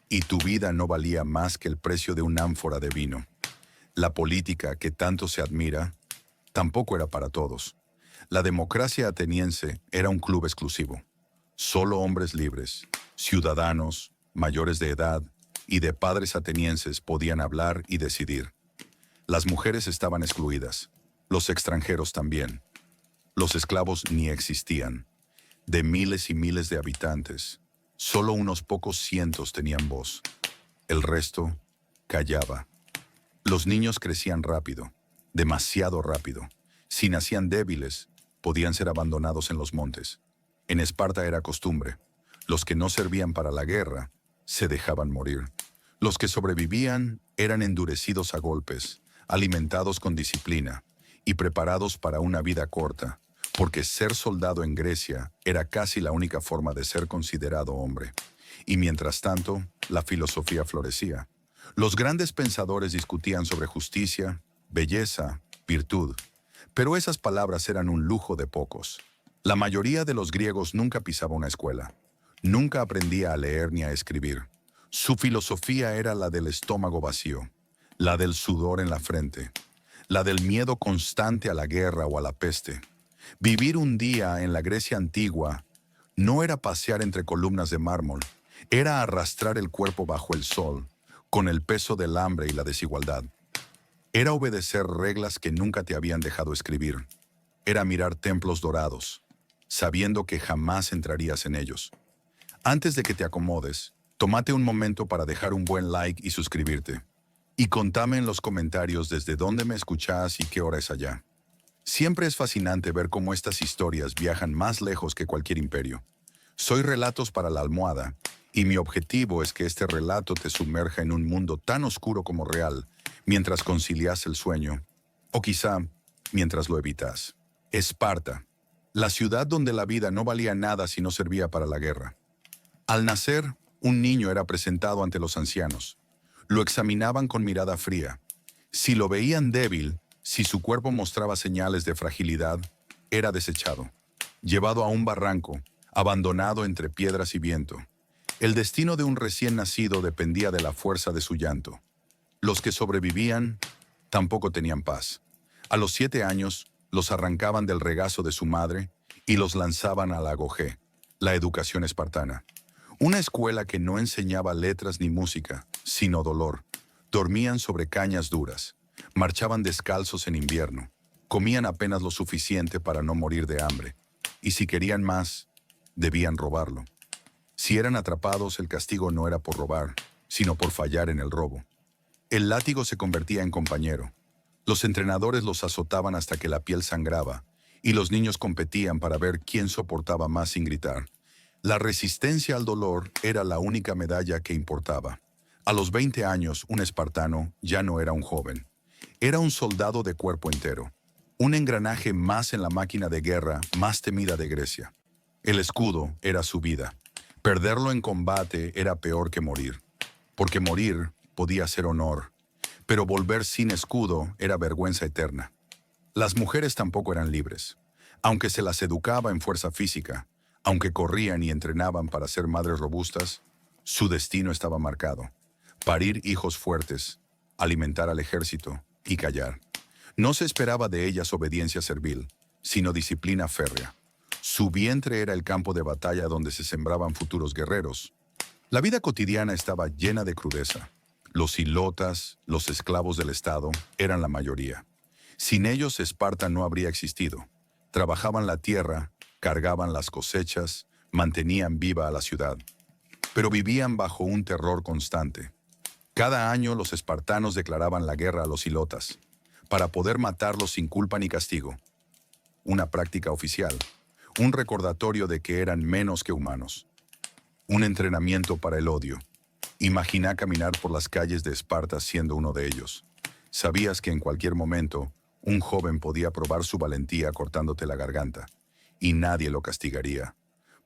y tu vida no valía más que el precio de un ánfora de vino. La política que tanto se admira tampoco era para todos. La democracia ateniense era un club exclusivo. Solo hombres libres, ciudadanos, mayores de edad y de padres atenienses podían hablar y decidir. Las mujeres estaban excluidas, los extranjeros también. Los esclavos ni existían. De miles y miles de habitantes, solo unos pocos cientos tenían voz. El resto callaba. Los niños crecían rápido, demasiado rápido. Si nacían débiles, podían ser abandonados en los montes. En Esparta era costumbre. Los que no servían para la guerra se dejaban morir. Los que sobrevivían eran endurecidos a golpes, alimentados con disciplina y preparados para una vida corta, porque ser soldado en Grecia era casi la única forma de ser considerado hombre. Y mientras tanto, la filosofía florecía. Los grandes pensadores discutían sobre justicia, belleza, virtud, pero esas palabras eran un lujo de pocos. La mayoría de los griegos nunca pisaba una escuela, nunca aprendía a leer ni a escribir. Su filosofía era la del estómago vacío, la del sudor en la frente, la del miedo constante a la guerra o a la peste. Vivir un día en la Grecia antigua no era pasear entre columnas de mármol, era arrastrar el cuerpo bajo el sol, con el peso del hambre y la desigualdad. Era obedecer reglas que nunca te habían dejado escribir. Era mirar templos dorados, sabiendo que jamás entrarías en ellos. Antes de que te acomodes, tómate un momento para dejar un buen like y suscribirte. Y contame en los comentarios desde dónde me escuchás y qué hora es allá. Siempre es fascinante ver cómo estas historias viajan más lejos que cualquier imperio. Soy Relatos para la Almohada, y mi objetivo es que este relato te sumerja en un mundo tan oscuro como real, mientras concilias el sueño, o quizá mientras lo evitas. Esparta, la ciudad donde la vida no valía nada si no servía para la guerra. Al nacer, un niño era presentado ante los ancianos. Lo examinaban con mirada fría. Si lo veían débil, si su cuerpo mostraba señales de fragilidad, era desechado, llevado a un barranco, abandonado entre piedras y viento. El destino de un recién nacido dependía de la fuerza de su llanto. Los que sobrevivían tampoco tenían paz. A los 7 años, los arrancaban del regazo de su madre y los lanzaban a la agogé, la educación espartana. Una escuela que no enseñaba letras ni música, sino dolor. Dormían sobre cañas duras, marchaban descalzos en invierno, comían apenas lo suficiente para no morir de hambre, y si querían más, debían robarlo. Si eran atrapados, el castigo no era por robar, sino por fallar en el robo. El látigo se convertía en compañero. Los entrenadores los azotaban hasta que la piel sangraba, y los niños competían para ver quién soportaba más sin gritar. La resistencia al dolor era la única medalla que importaba. A los 20 años, un espartano ya no era un joven. Era un soldado de cuerpo entero, un engranaje más en la máquina de guerra más temida de Grecia. El escudo era su vida. Perderlo en combate era peor que morir, porque morir podía ser honor, pero volver sin escudo era vergüenza eterna. Las mujeres tampoco eran libres. Aunque se las educaba en fuerza física, aunque corrían y entrenaban para ser madres robustas, su destino estaba marcado: parir hijos fuertes, alimentar al ejército y callar. No se esperaba de ellas obediencia servil, sino disciplina férrea. Su vientre era el campo de batalla donde se sembraban futuros guerreros. La vida cotidiana estaba llena de crudeza. Los hilotas, los esclavos del Estado, eran la mayoría. Sin ellos, Esparta no habría existido. Trabajaban la tierra, cargaban las cosechas, mantenían viva a la ciudad. Pero vivían bajo un terror constante. Cada año los espartanos declaraban la guerra a los hilotas, para poder matarlos sin culpa ni castigo. Una práctica oficial, un recordatorio de que eran menos que humanos. Un entrenamiento para el odio. Imagina caminar por las calles de Esparta siendo uno de ellos. Sabías que en cualquier momento, un joven podía probar su valentía cortándote la garganta, y nadie lo castigaría,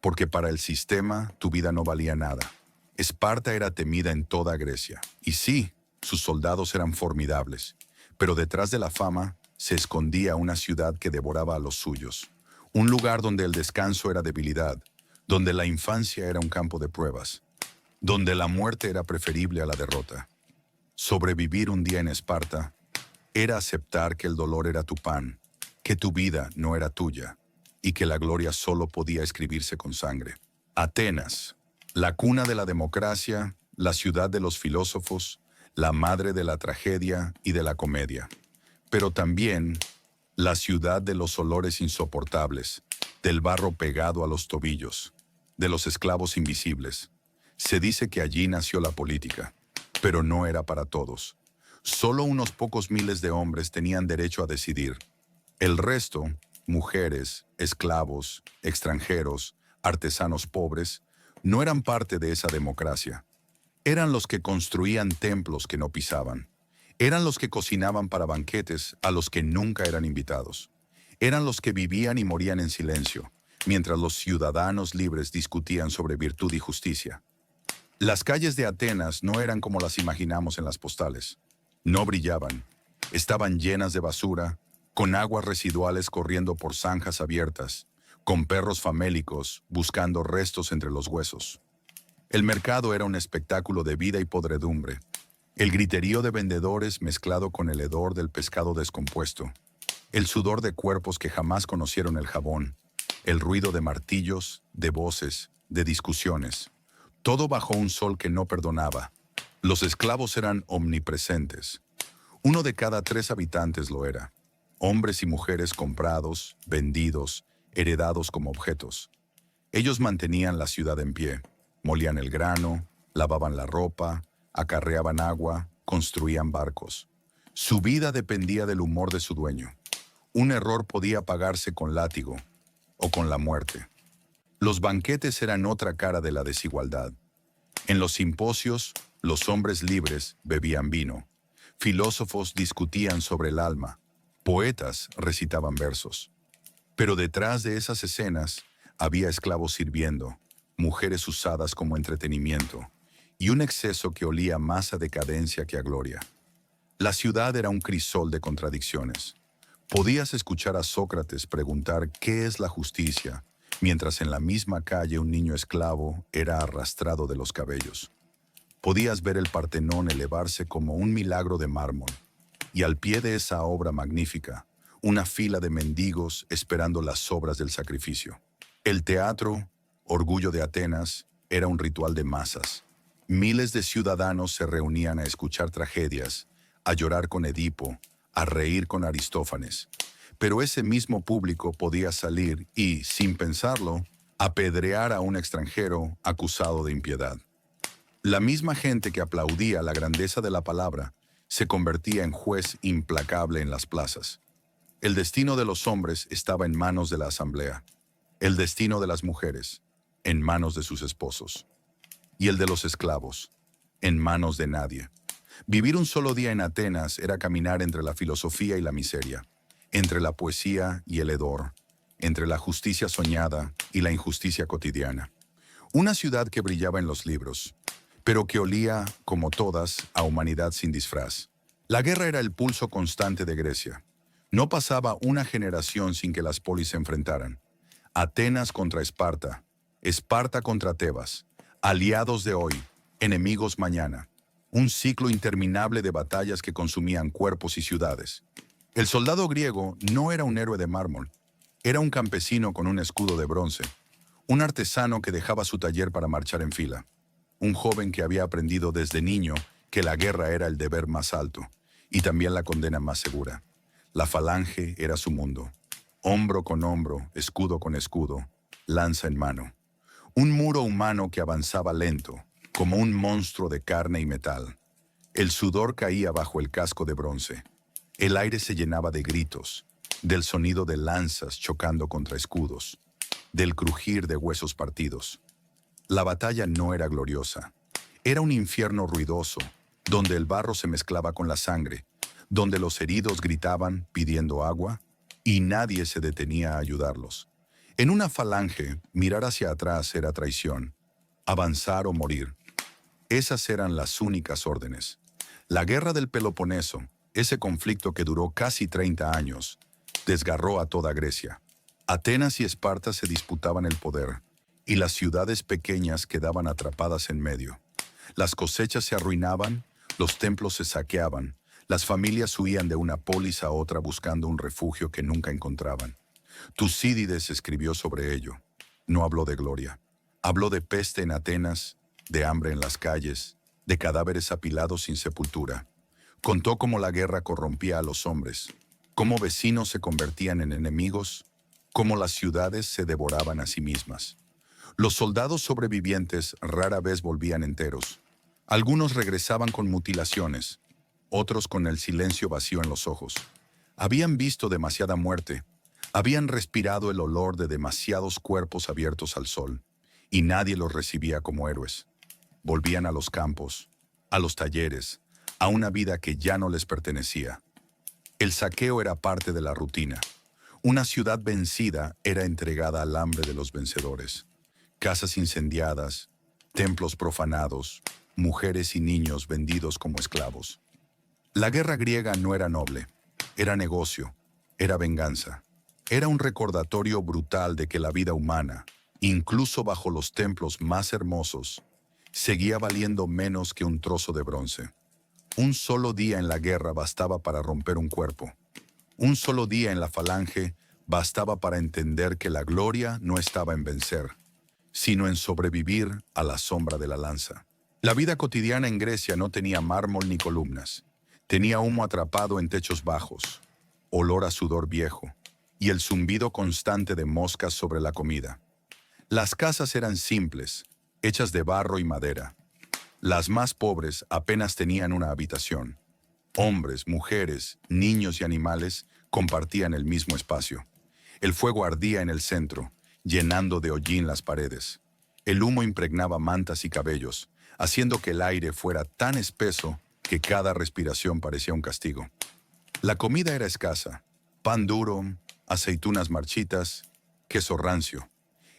porque para el sistema tu vida no valía nada. Esparta era temida en toda Grecia, y sí, sus soldados eran formidables, pero detrás de la fama se escondía una ciudad que devoraba a los suyos, un lugar donde el descanso era debilidad, donde la infancia era un campo de pruebas, donde la muerte era preferible a la derrota. Sobrevivir un día en Esparta era aceptar que el dolor era tu pan, que tu vida no era tuya, y que la gloria solo podía escribirse con sangre. Atenas, la cuna de la democracia, la ciudad de los filósofos, la madre de la tragedia y de la comedia, pero también la ciudad de los olores insoportables, del barro pegado a los tobillos, de los esclavos invisibles. Se dice que allí nació la política, pero no era para todos. Solo unos pocos miles de hombres tenían derecho a decidir. El resto, mujeres, esclavos, extranjeros, artesanos pobres, no eran parte de esa democracia. Eran los que construían templos que no pisaban. Eran los que cocinaban para banquetes a los que nunca eran invitados. Eran los que vivían y morían en silencio, mientras los ciudadanos libres discutían sobre virtud y justicia. Las calles de Atenas no eran como las imaginamos en las postales. No brillaban. Estaban llenas de basura, con aguas residuales corriendo por zanjas abiertas, con perros famélicos buscando restos entre los huesos. El mercado era un espectáculo de vida y podredumbre. El griterío de vendedores mezclado con el hedor del pescado descompuesto. El sudor de cuerpos que jamás conocieron el jabón. El ruido de martillos, de voces, de discusiones. Todo bajo un sol que no perdonaba. Los esclavos eran omnipresentes. 1 de cada 3 habitantes lo era. Hombres y mujeres comprados, vendidos, heredados como objetos. Ellos mantenían la ciudad en pie. Molían el grano, lavaban la ropa, acarreaban agua, construían barcos. Su vida dependía del humor de su dueño. Un error podía pagarse con látigo o con la muerte. Los banquetes eran otra cara de la desigualdad. En los simposios, los hombres libres bebían vino. Filósofos discutían sobre el alma. Poetas recitaban versos. Pero detrás de esas escenas había esclavos sirviendo, mujeres usadas como entretenimiento, y un exceso que olía más a decadencia que a gloria. La ciudad era un crisol de contradicciones. Podías escuchar a Sócrates preguntar qué es la justicia, mientras en la misma calle un niño esclavo era arrastrado de los cabellos. Podías ver el Partenón elevarse como un milagro de mármol, y al pie de esa obra magnífica, una fila de mendigos esperando las sobras del sacrificio. El teatro, orgullo de Atenas, era un ritual de masas. Miles de ciudadanos se reunían a escuchar tragedias, a llorar con Edipo, a reír con Aristófanes. Pero ese mismo público podía salir y, sin pensarlo, apedrear a un extranjero acusado de impiedad. La misma gente que aplaudía la grandeza de la palabra se convertía en juez implacable en las plazas. El destino de los hombres estaba en manos de la asamblea, el destino de las mujeres en manos de sus esposos, y el de los esclavos en manos de nadie. Vivir un solo día en Atenas era caminar entre la filosofía y la miseria, entre la poesía y el hedor, entre la justicia soñada y la injusticia cotidiana. Una ciudad que brillaba en los libros, pero que olía, como todas, a humanidad sin disfraz. La guerra era el pulso constante de Grecia. No pasaba una generación sin que las polis se enfrentaran. Atenas contra Esparta, Esparta contra Tebas, aliados de hoy, enemigos mañana. Un ciclo interminable de batallas que consumían cuerpos y ciudades. El soldado griego no era un héroe de mármol, era un campesino con un escudo de bronce, un artesano que dejaba su taller para marchar en fila, un joven que había aprendido desde niño que la guerra era el deber más alto y también la condena más segura. La falange era su mundo, hombro con hombro, escudo con escudo, lanza en mano. Un muro humano que avanzaba lento, como un monstruo de carne y metal. El sudor caía bajo el casco de bronce. El aire se llenaba de gritos, del sonido de lanzas chocando contra escudos, del crujir de huesos partidos. La batalla no era gloriosa. Era un infierno ruidoso, donde el barro se mezclaba con la sangre, donde los heridos gritaban pidiendo agua y nadie se detenía a ayudarlos. En una falange, mirar hacia atrás era traición, avanzar o morir. Esas eran las únicas órdenes. La guerra del Peloponeso, ese conflicto que duró casi 30 años, desgarró a toda Grecia. Atenas y Esparta se disputaban el poder, y las ciudades pequeñas quedaban atrapadas en medio. Las cosechas se arruinaban, los templos se saqueaban, las familias huían de una polis a otra buscando un refugio que nunca encontraban. Tucídides escribió sobre ello. No habló de gloria. Habló de peste en Atenas, de hambre en las calles, de cadáveres apilados sin sepultura. Contó cómo la guerra corrompía a los hombres, cómo vecinos se convertían en enemigos, cómo las ciudades se devoraban a sí mismas. Los soldados sobrevivientes rara vez volvían enteros. Algunos regresaban con mutilaciones, otros con el silencio vacío en los ojos. Habían visto demasiada muerte, habían respirado el olor de demasiados cuerpos abiertos al sol, y nadie los recibía como héroes. Volvían a los campos, a los talleres, a una vida que ya no les pertenecía. El saqueo era parte de la rutina. Una ciudad vencida era entregada al hambre de los vencedores. Casas incendiadas, templos profanados, mujeres y niños vendidos como esclavos. La guerra griega no era noble, era negocio, era venganza. Era un recordatorio brutal de que la vida humana, incluso bajo los templos más hermosos, seguía valiendo menos que un trozo de bronce. Un solo día en la guerra bastaba para romper un cuerpo. Un solo día en la falange bastaba para entender que la gloria no estaba en vencer, sino en sobrevivir a la sombra de la lanza. La vida cotidiana en Grecia no tenía mármol ni columnas. Tenía humo atrapado en techos bajos, olor a sudor viejo y el zumbido constante de moscas sobre la comida. Las casas eran simples, hechas de barro y madera. Las más pobres apenas tenían una habitación. Hombres, mujeres, niños y animales compartían el mismo espacio. El fuego ardía en el centro, llenando de hollín las paredes. El humo impregnaba mantas y cabellos, haciendo que el aire fuera tan espeso que cada respiración parecía un castigo. La comida era escasa: pan duro, aceitunas marchitas, queso rancio.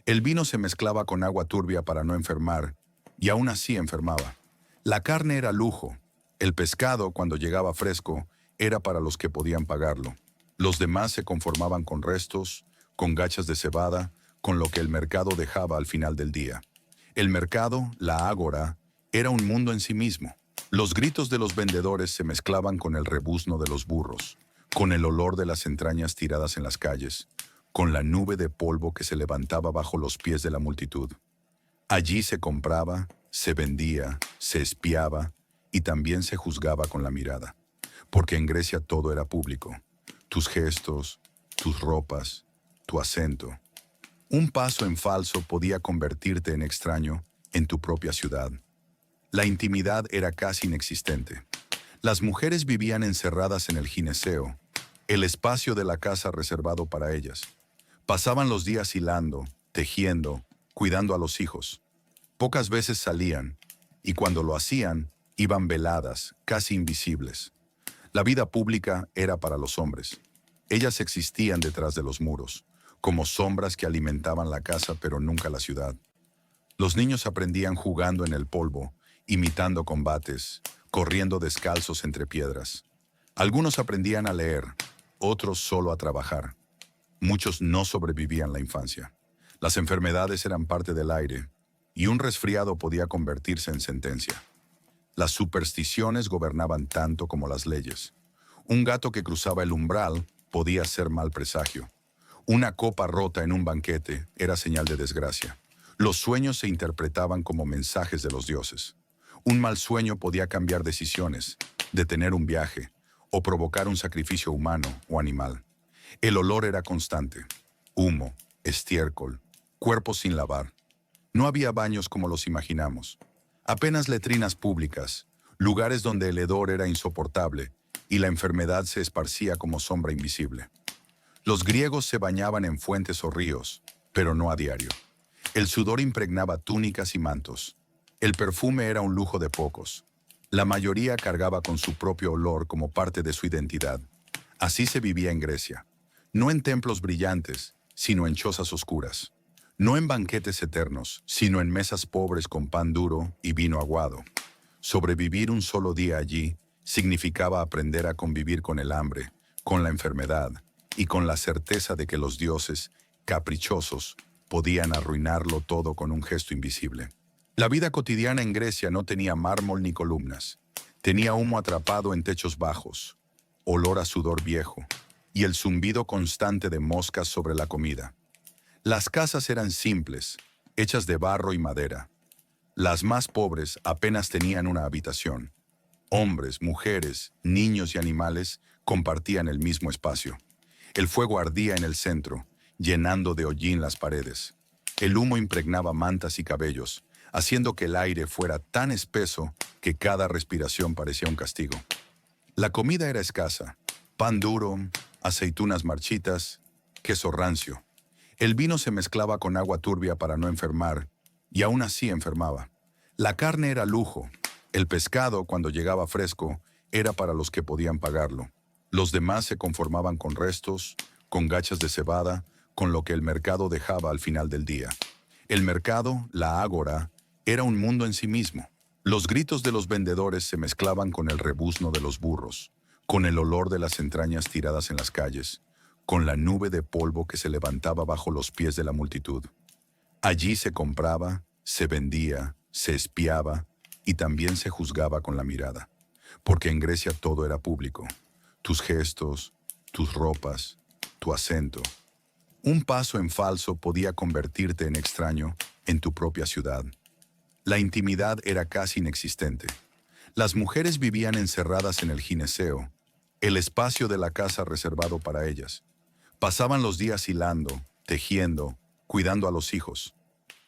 El vino se mezclaba con agua turbia para no enfermar, y aún así enfermaba. La carne era lujo. El pescado, cuando llegaba fresco, era para los que podían pagarlo. Los demás se conformaban con restos, con gachas de cebada, con lo que el mercado dejaba al final del día. El mercado, la ágora, era un mundo en sí mismo. Los gritos de los vendedores se mezclaban con el rebuzno de los burros, con el olor de las entrañas tiradas en las calles, con la nube de polvo que se levantaba bajo los pies de la multitud. Allí se compraba, se vendía, se espiaba y también se juzgaba con la mirada. Porque en Grecia todo era público. Tus gestos, tus ropas, tu acento. Un paso en falso podía convertirte en extraño en tu propia ciudad. La intimidad era casi inexistente. Las mujeres vivían encerradas en el gineceo, el espacio de la casa reservado para ellas. Pasaban los días hilando, tejiendo, cuidando a los hijos. Pocas veces salían, y cuando lo hacían, iban veladas, casi invisibles. La vida pública era para los hombres. Ellas existían detrás de los muros, como sombras que alimentaban la casa pero nunca la ciudad. Los niños aprendían jugando en el polvo, imitando combates, corriendo descalzos entre piedras. Algunos aprendían a leer, otros solo a trabajar. Muchos no sobrevivían la infancia. Las enfermedades eran parte del aire, y un resfriado podía convertirse en sentencia. Las supersticiones gobernaban tanto como las leyes. Un gato que cruzaba el umbral podía ser mal presagio. Una copa rota en un banquete era señal de desgracia. Los sueños se interpretaban como mensajes de los dioses. Un mal sueño podía cambiar decisiones, detener un viaje o provocar un sacrificio humano o animal. El olor era constante. Humo, estiércol, cuerpos sin lavar. No había baños como los imaginamos. Apenas letrinas públicas, lugares donde el hedor era insoportable y la enfermedad se esparcía como sombra invisible. Los griegos se bañaban en fuentes o ríos, pero no a diario. El sudor impregnaba túnicas y mantos. El perfume era un lujo de pocos. La mayoría cargaba con su propio olor como parte de su identidad. Así se vivía en Grecia. No en templos brillantes, sino en chozas oscuras. No en banquetes eternos, sino en mesas pobres con pan duro y vino aguado. Sobrevivir un solo día allí significaba aprender a convivir con el hambre, con la enfermedad y con la certeza de que los dioses, caprichosos, podían arruinarlo todo con un gesto invisible. La vida cotidiana en Grecia no tenía mármol ni columnas. Tenía humo atrapado en techos bajos, olor a sudor viejo y el zumbido constante de moscas sobre la comida. Las casas eran simples, hechas de barro y madera. Las más pobres apenas tenían una habitación. Hombres, mujeres, niños y animales compartían el mismo espacio. El fuego ardía en el centro, llenando de hollín las paredes. El humo impregnaba mantas y cabellos, haciendo que el aire fuera tan espeso que cada respiración parecía un castigo. La comida era escasa: pan duro, aceitunas marchitas, queso rancio. El vino se mezclaba con agua turbia para no enfermar, y aún así enfermaba. La carne era lujo. El pescado, cuando llegaba fresco, era para los que podían pagarlo. Los demás se conformaban con restos, con gachas de cebada, con lo que el mercado dejaba al final del día. El mercado, la ágora, era un mundo en sí mismo. Los gritos de los vendedores se mezclaban con el rebuzno de los burros, con el olor de las entrañas tiradas en las calles, con la nube de polvo que se levantaba bajo los pies de la multitud. Allí se compraba, se vendía, se espiaba y también se juzgaba con la mirada, porque en Grecia todo era público. Tus gestos, tus ropas, tu acento. Un paso en falso podía convertirte en extraño en tu propia ciudad. La intimidad era casi inexistente. Las mujeres vivían encerradas en el gineceo, el espacio de la casa reservado para ellas. Pasaban los días hilando, tejiendo, cuidando a los hijos.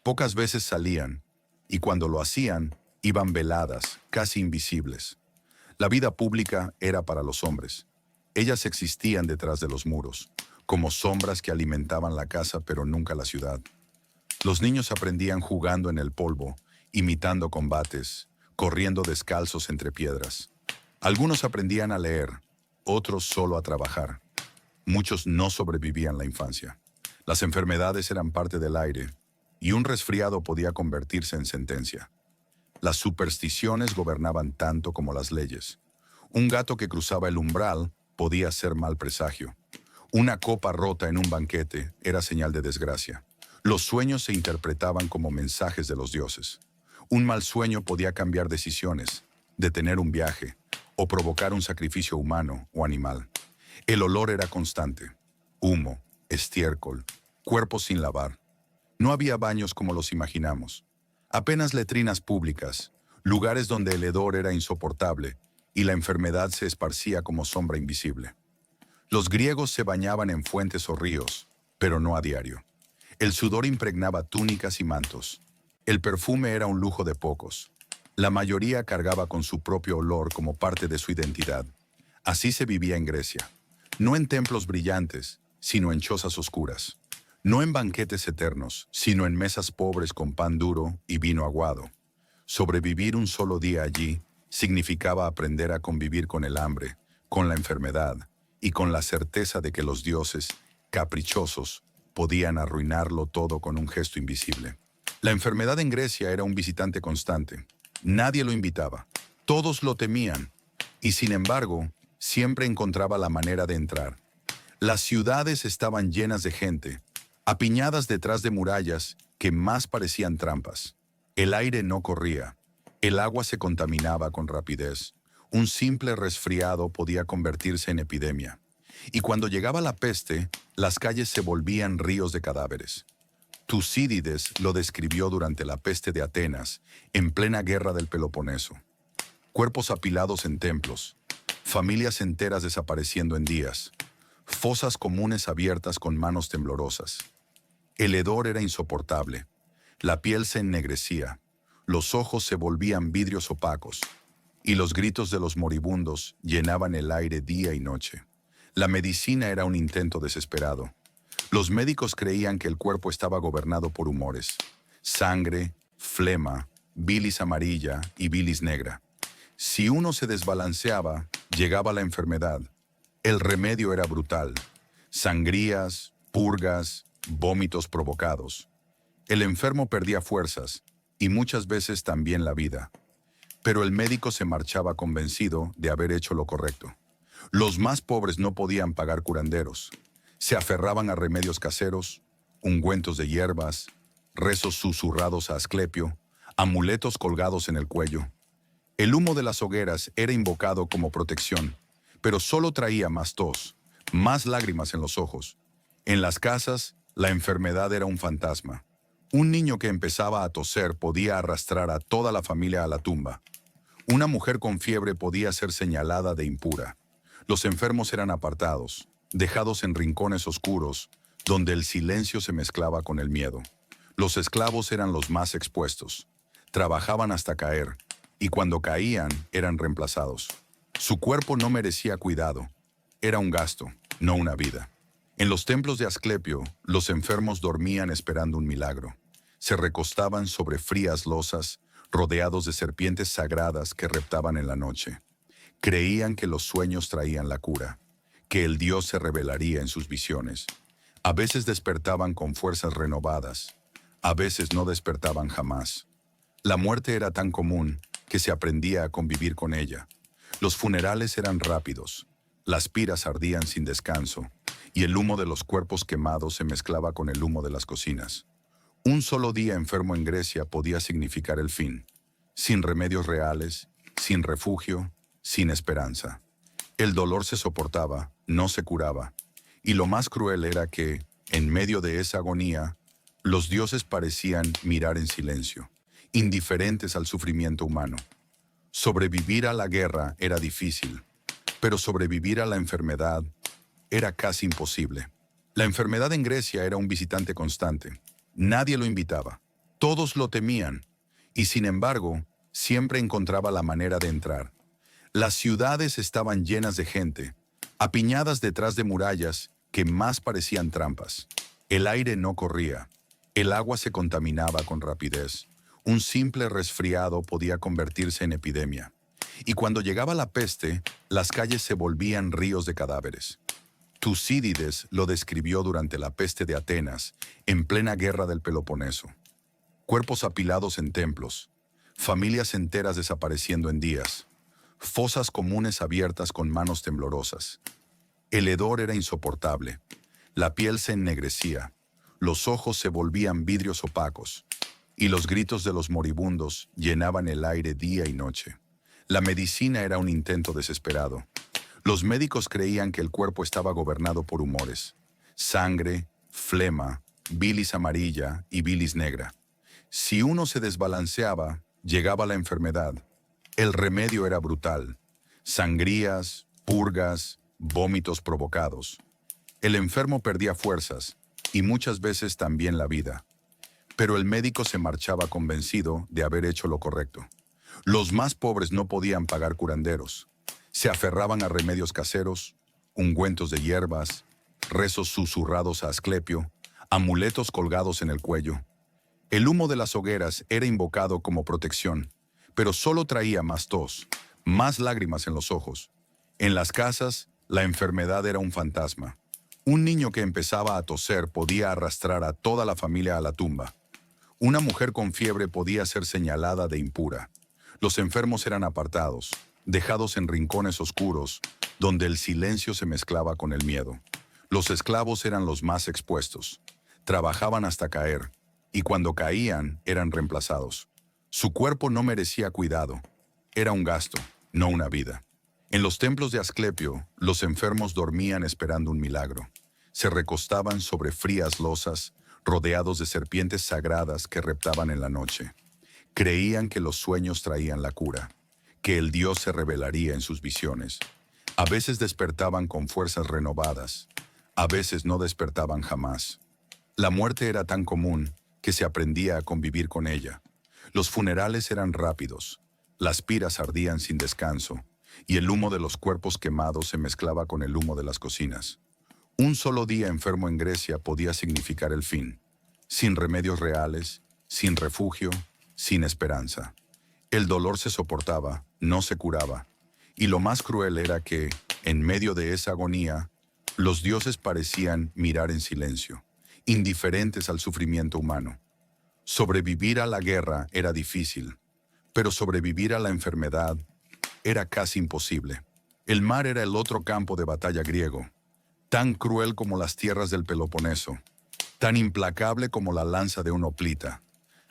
Pocas veces salían, y cuando lo hacían, iban veladas, casi invisibles. La vida pública era para los hombres. Ellas existían detrás de los muros, como sombras que alimentaban la casa pero nunca la ciudad. Los niños aprendían jugando en el polvo, imitando combates, corriendo descalzos entre piedras. Algunos aprendían a leer, otros solo a trabajar. Muchos no sobrevivían la infancia. Las enfermedades eran parte del aire, y un resfriado podía convertirse en sentencia. Las supersticiones gobernaban tanto como las leyes. Un gato que cruzaba el umbral podía ser mal presagio. Una copa rota en un banquete era señal de desgracia. Los sueños se interpretaban como mensajes de los dioses. Un mal sueño podía cambiar decisiones, detener un viaje o provocar un sacrificio humano o animal. El olor era constante: humo, estiércol, cuerpos sin lavar. No había baños como los imaginamos. Apenas letrinas públicas, lugares donde el hedor era insoportable y la enfermedad se esparcía como sombra invisible. Los griegos se bañaban en fuentes o ríos, pero no a diario. El sudor impregnaba túnicas y mantos. El perfume era un lujo de pocos. La mayoría cargaba con su propio olor como parte de su identidad. Así se vivía en Grecia. No en templos brillantes, sino en chozas oscuras. No en banquetes eternos, sino en mesas pobres con pan duro y vino aguado. Sobrevivir un solo día allí significaba aprender a convivir con el hambre, con la enfermedad y con la certeza de que los dioses, caprichosos, podían arruinarlo todo con un gesto invisible. La enfermedad en Grecia era un visitante constante. Nadie lo invitaba. Todos lo temían. Y sin embargo, siempre encontraba la manera de entrar. Las ciudades estaban llenas de gente, apiñadas detrás de murallas que más parecían trampas. El aire no corría. El agua se contaminaba con rapidez. Un simple resfriado podía convertirse en epidemia. Y cuando llegaba la peste, las calles se volvían ríos de cadáveres. Tucídides lo describió durante la peste de Atenas, en plena guerra del Peloponeso. Cuerpos apilados en templos, familias enteras desapareciendo en días, fosas comunes abiertas con manos temblorosas. El hedor era insoportable, la piel se ennegrecía, los ojos se volvían vidrios opacos, y los gritos de los moribundos llenaban el aire día y noche. La medicina era un intento desesperado. Los médicos creían que el cuerpo estaba gobernado por humores: sangre, flema, bilis amarilla y bilis negra. Si uno se desbalanceaba, llegaba la enfermedad. El remedio era brutal: sangrías, purgas, vómitos provocados. El enfermo perdía fuerzas y muchas veces también la vida. Pero el médico se marchaba convencido de haber hecho lo correcto. Los más pobres no podían pagar curanderos. Se aferraban a remedios caseros, ungüentos de hierbas, rezos susurrados a Asclepio, amuletos colgados en el cuello. El humo de las hogueras era invocado como protección, pero solo traía más tos, más lágrimas en los ojos. En las casas, la enfermedad era un fantasma. Un niño que empezaba a toser podía arrastrar a toda la familia a la tumba. Una mujer con fiebre podía ser señalada de impura. Los enfermos eran apartados, dejados en rincones oscuros, donde el silencio se mezclaba con el miedo. Los esclavos eran los más expuestos. Trabajaban hasta caer, y cuando caían, eran reemplazados. Su cuerpo no merecía cuidado. Era un gasto, no una vida. En los templos de Asclepio, los enfermos dormían esperando un milagro. Se recostaban sobre frías losas, rodeados de serpientes sagradas que reptaban en la noche. Creían que los sueños traían la cura, que el Dios se revelaría en sus visiones. A veces despertaban con fuerzas renovadas, a veces no despertaban jamás. La muerte era tan común que se aprendía a convivir con ella. Los funerales eran rápidos, las piras ardían sin descanso, y el humo de los cuerpos quemados se mezclaba con el humo de las cocinas. Un solo día enfermo en Grecia podía significar el fin, sin remedios reales, sin refugio, sin esperanza. El dolor se soportaba, no se curaba, y lo más cruel era que, en medio de esa agonía, los dioses parecían mirar en silencio, indiferentes al sufrimiento humano. Sobrevivir a la guerra era difícil, pero sobrevivir a la enfermedad era casi imposible. La enfermedad en Grecia era un visitante constante. Nadie lo invitaba, todos lo temían, y sin embargo, siempre encontraba la manera de entrar. Las ciudades estaban llenas de gente, apiñadas detrás de murallas que más parecían trampas. El aire no corría, el agua se contaminaba con rapidez. Un simple resfriado podía convertirse en epidemia. Y cuando llegaba la peste, las calles se volvían ríos de cadáveres. Tucídides lo describió durante la peste de Atenas, en plena guerra del Peloponeso. Cuerpos apilados en templos, familias enteras desapareciendo en días, fosas comunes abiertas con manos temblorosas. El hedor era insoportable, la piel se ennegrecía, los ojos se volvían vidrios opacos, y los gritos de los moribundos llenaban el aire día y noche. La medicina era un intento desesperado. Los médicos creían que el cuerpo estaba gobernado por humores: sangre, flema, bilis amarilla y bilis negra. Si uno se desbalanceaba, llegaba la enfermedad. El remedio era brutal. Sangrías, purgas, vómitos provocados. El enfermo perdía fuerzas y muchas veces también la vida. Pero el médico se marchaba convencido de haber hecho lo correcto. Los más pobres no podían pagar curanderos. Se aferraban a remedios caseros, ungüentos de hierbas, rezos susurrados a Asclepio, amuletos colgados en el cuello. El humo de las hogueras era invocado como protección, pero solo traía más tos, más lágrimas en los ojos. En las casas, la enfermedad era un fantasma. Un niño que empezaba a toser podía arrastrar a toda la familia a la tumba. Una mujer con fiebre podía ser señalada de impura. Los enfermos eran apartados, dejados en rincones oscuros, donde el silencio se mezclaba con el miedo. Los esclavos eran los más expuestos. Trabajaban hasta caer, y cuando caían eran reemplazados. Su cuerpo no merecía cuidado. Era un gasto, no una vida. En los templos de Asclepio, los enfermos dormían esperando un milagro. Se recostaban sobre frías losas, rodeados de serpientes sagradas que reptaban en la noche. Creían que los sueños traían la cura, que el Dios se revelaría en sus visiones. A veces despertaban con fuerzas renovadas, a veces no despertaban jamás. La muerte era tan común que se aprendía a convivir con ella. Los funerales eran rápidos, las piras ardían sin descanso, y el humo de los cuerpos quemados se mezclaba con el humo de las cocinas. Un solo día enfermo en Grecia podía significar el fin, sin remedios reales, sin refugio, sin esperanza. El dolor se soportaba, no se curaba, y lo más cruel era que, en medio de esa agonía, los dioses parecían mirar en silencio, indiferentes al sufrimiento humano. Sobrevivir a la guerra era difícil, pero sobrevivir a la enfermedad era casi imposible. El mar era el otro campo de batalla griego, tan cruel como las tierras del Peloponeso, tan implacable como la lanza de un hoplita.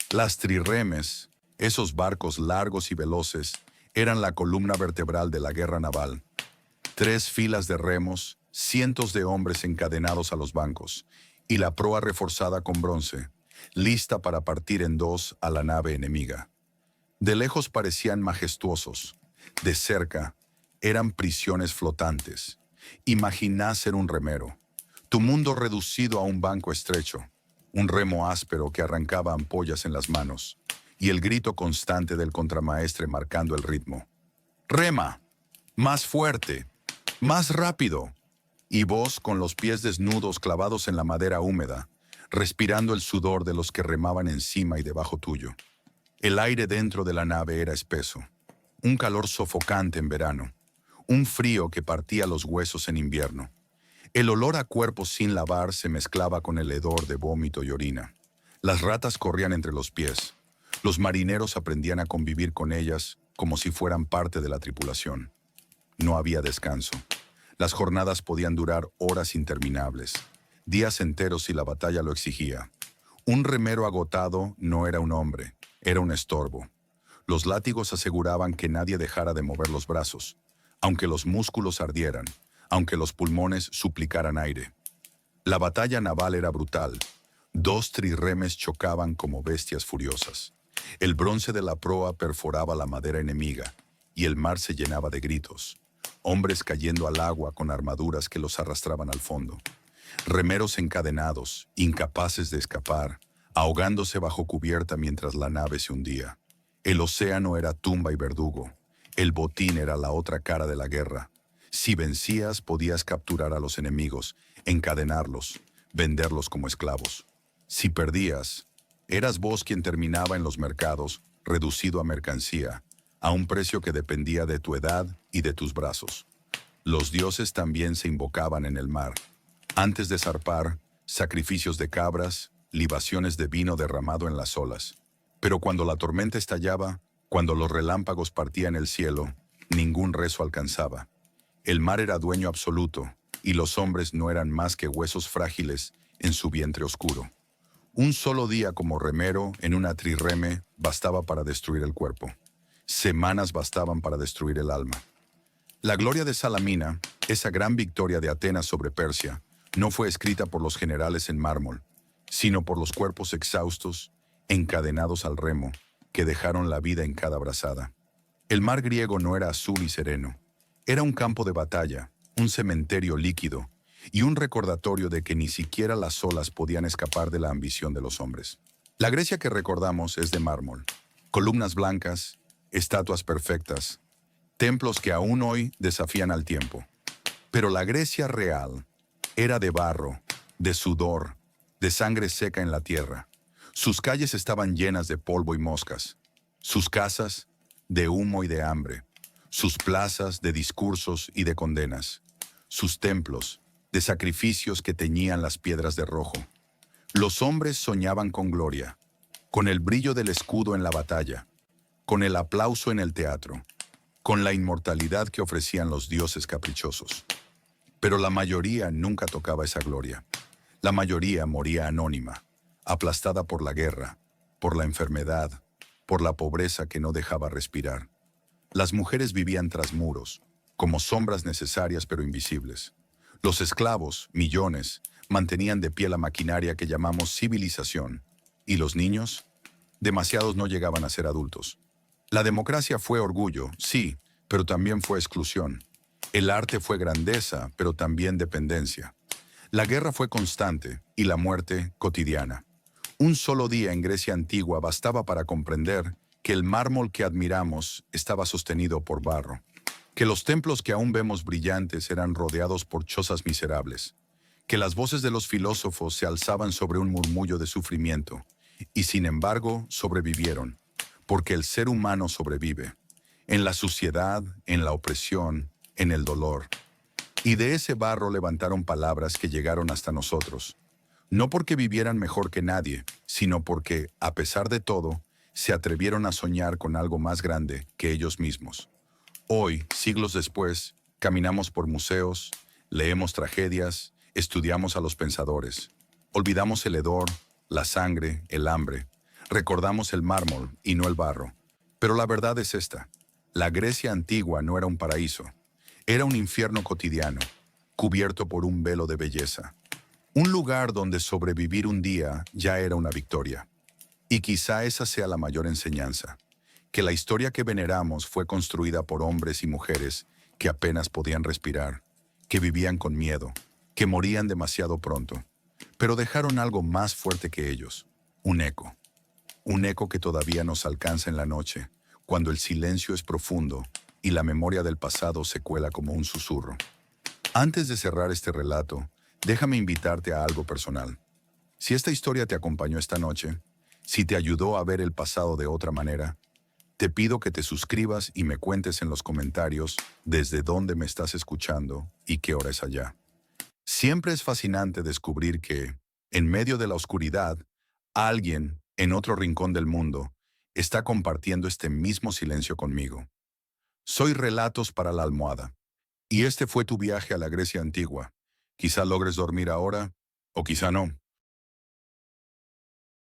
Las trirremes, esos barcos largos y veloces, eran la columna vertebral de la guerra naval. 3 filas de remos, cientos de hombres encadenados a los bancos, y la proa reforzada con bronce, lista para partir en 2 a la nave enemiga. De lejos parecían majestuosos, de cerca eran prisiones flotantes. Imaginá ser un remero, tu mundo reducido a un banco estrecho, un remo áspero que arrancaba ampollas en las manos, y el grito constante del contramaestre marcando el ritmo. ¡Rema! ¡Más fuerte! ¡Más rápido! Y vos con los pies desnudos clavados en la madera húmeda, respirando el sudor de los que remaban encima y debajo tuyo. El aire dentro de la nave era espeso, un calor sofocante en verano, un frío que partía los huesos en invierno. El olor a cuerpos sin lavar se mezclaba con el hedor de vómito y orina. Las ratas corrían entre los pies. Los marineros aprendían a convivir con ellas como si fueran parte de la tripulación. No había descanso. Las jornadas podían durar horas interminables, días enteros si la batalla lo exigía. Un remero agotado no era un hombre, era un estorbo. Los látigos aseguraban que nadie dejara de mover los brazos, aunque los músculos ardieran, aunque los pulmones suplicaran aire. La batalla naval era brutal. 2 trirremes chocaban como bestias furiosas. El bronce de la proa perforaba la madera enemiga, y el mar se llenaba de gritos. Hombres cayendo al agua con armaduras que los arrastraban al fondo. Remeros encadenados, incapaces de escapar, ahogándose bajo cubierta mientras la nave se hundía. El océano era tumba y verdugo. El botín era la otra cara de la guerra. Si vencías, podías capturar a los enemigos, encadenarlos, venderlos como esclavos. Si perdías, eras vos quien terminaba en los mercados, reducido a mercancía, a un precio que dependía de tu edad y de tus brazos. Los dioses también se invocaban en el mar. Antes de zarpar, sacrificios de cabras, libaciones de vino derramado en las olas. Pero cuando la tormenta estallaba, cuando los relámpagos partían el cielo, ningún rezo alcanzaba. El mar era dueño absoluto, y los hombres no eran más que huesos frágiles en su vientre oscuro. Un solo día como remero en una trirreme bastaba para destruir el cuerpo. Semanas bastaban para destruir el alma. La gloria de Salamina, esa gran victoria de Atenas sobre Persia, no fue escrita por los generales en mármol, sino por los cuerpos exhaustos, encadenados al remo, que dejaron la vida en cada brazada. El mar griego no era azul y sereno. Era un campo de batalla, un cementerio líquido y un recordatorio de que ni siquiera las olas podían escapar de la ambición de los hombres. La Grecia que recordamos es de mármol, columnas blancas, estatuas perfectas, templos que aún hoy desafían al tiempo. Pero la Grecia real era de barro, de sudor, de sangre seca en la tierra. Sus calles estaban llenas de polvo y moscas, sus casas de humo y de hambre, sus plazas de discursos y de condenas, sus templos de sacrificios que teñían las piedras de rojo. Los hombres soñaban con gloria, con el brillo del escudo en la batalla, con el aplauso en el teatro, con la inmortalidad que ofrecían los dioses caprichosos. Pero la mayoría nunca tocaba esa gloria. La mayoría moría anónima, aplastada por la guerra, por la enfermedad, por la pobreza que no dejaba respirar. Las mujeres vivían tras muros, como sombras necesarias pero invisibles. Los esclavos, millones, mantenían de pie la maquinaria que llamamos civilización. ¿Y los niños? Demasiados no llegaban a ser adultos. La democracia fue orgullo, sí, pero también fue exclusión. El arte fue grandeza, pero también dependencia. La guerra fue constante y la muerte cotidiana. Un solo día en Grecia antigua bastaba para comprender que el mármol que admiramos estaba sostenido por barro, que los templos que aún vemos brillantes eran rodeados por chozas miserables, que las voces de los filósofos se alzaban sobre un murmullo de sufrimiento, y sin embargo sobrevivieron, porque el ser humano sobrevive, en la suciedad, en la opresión, en el dolor. Y de ese barro levantaron palabras que llegaron hasta nosotros, no porque vivieran mejor que nadie, sino porque, a pesar de todo, se atrevieron a soñar con algo más grande que ellos mismos. Hoy, siglos después, caminamos por museos, leemos tragedias, estudiamos a los pensadores. Olvidamos el hedor, la sangre, el hambre. Recordamos el mármol y no el barro. Pero la verdad es esta. La Grecia antigua no era un paraíso. Era un infierno cotidiano, cubierto por un velo de belleza. Un lugar donde sobrevivir un día ya era una victoria. Y quizá esa sea la mayor enseñanza, que la historia que veneramos fue construida por hombres y mujeres que apenas podían respirar, que vivían con miedo, que morían demasiado pronto, pero dejaron algo más fuerte que ellos, un eco que todavía nos alcanza en la noche, cuando el silencio es profundo y la memoria del pasado se cuela como un susurro. Antes de cerrar este relato, déjame invitarte a algo personal. Si esta historia te acompañó esta noche, si te ayudó a ver el pasado de otra manera, te pido que te suscribas y me cuentes en los comentarios desde dónde me estás escuchando y qué hora es allá. Siempre es fascinante descubrir que, en medio de la oscuridad, alguien, en otro rincón del mundo, está compartiendo este mismo silencio conmigo. Soy Relatos para la Almohada, y este fue tu viaje a la Grecia antigua. Quizá logres dormir ahora, o quizá no.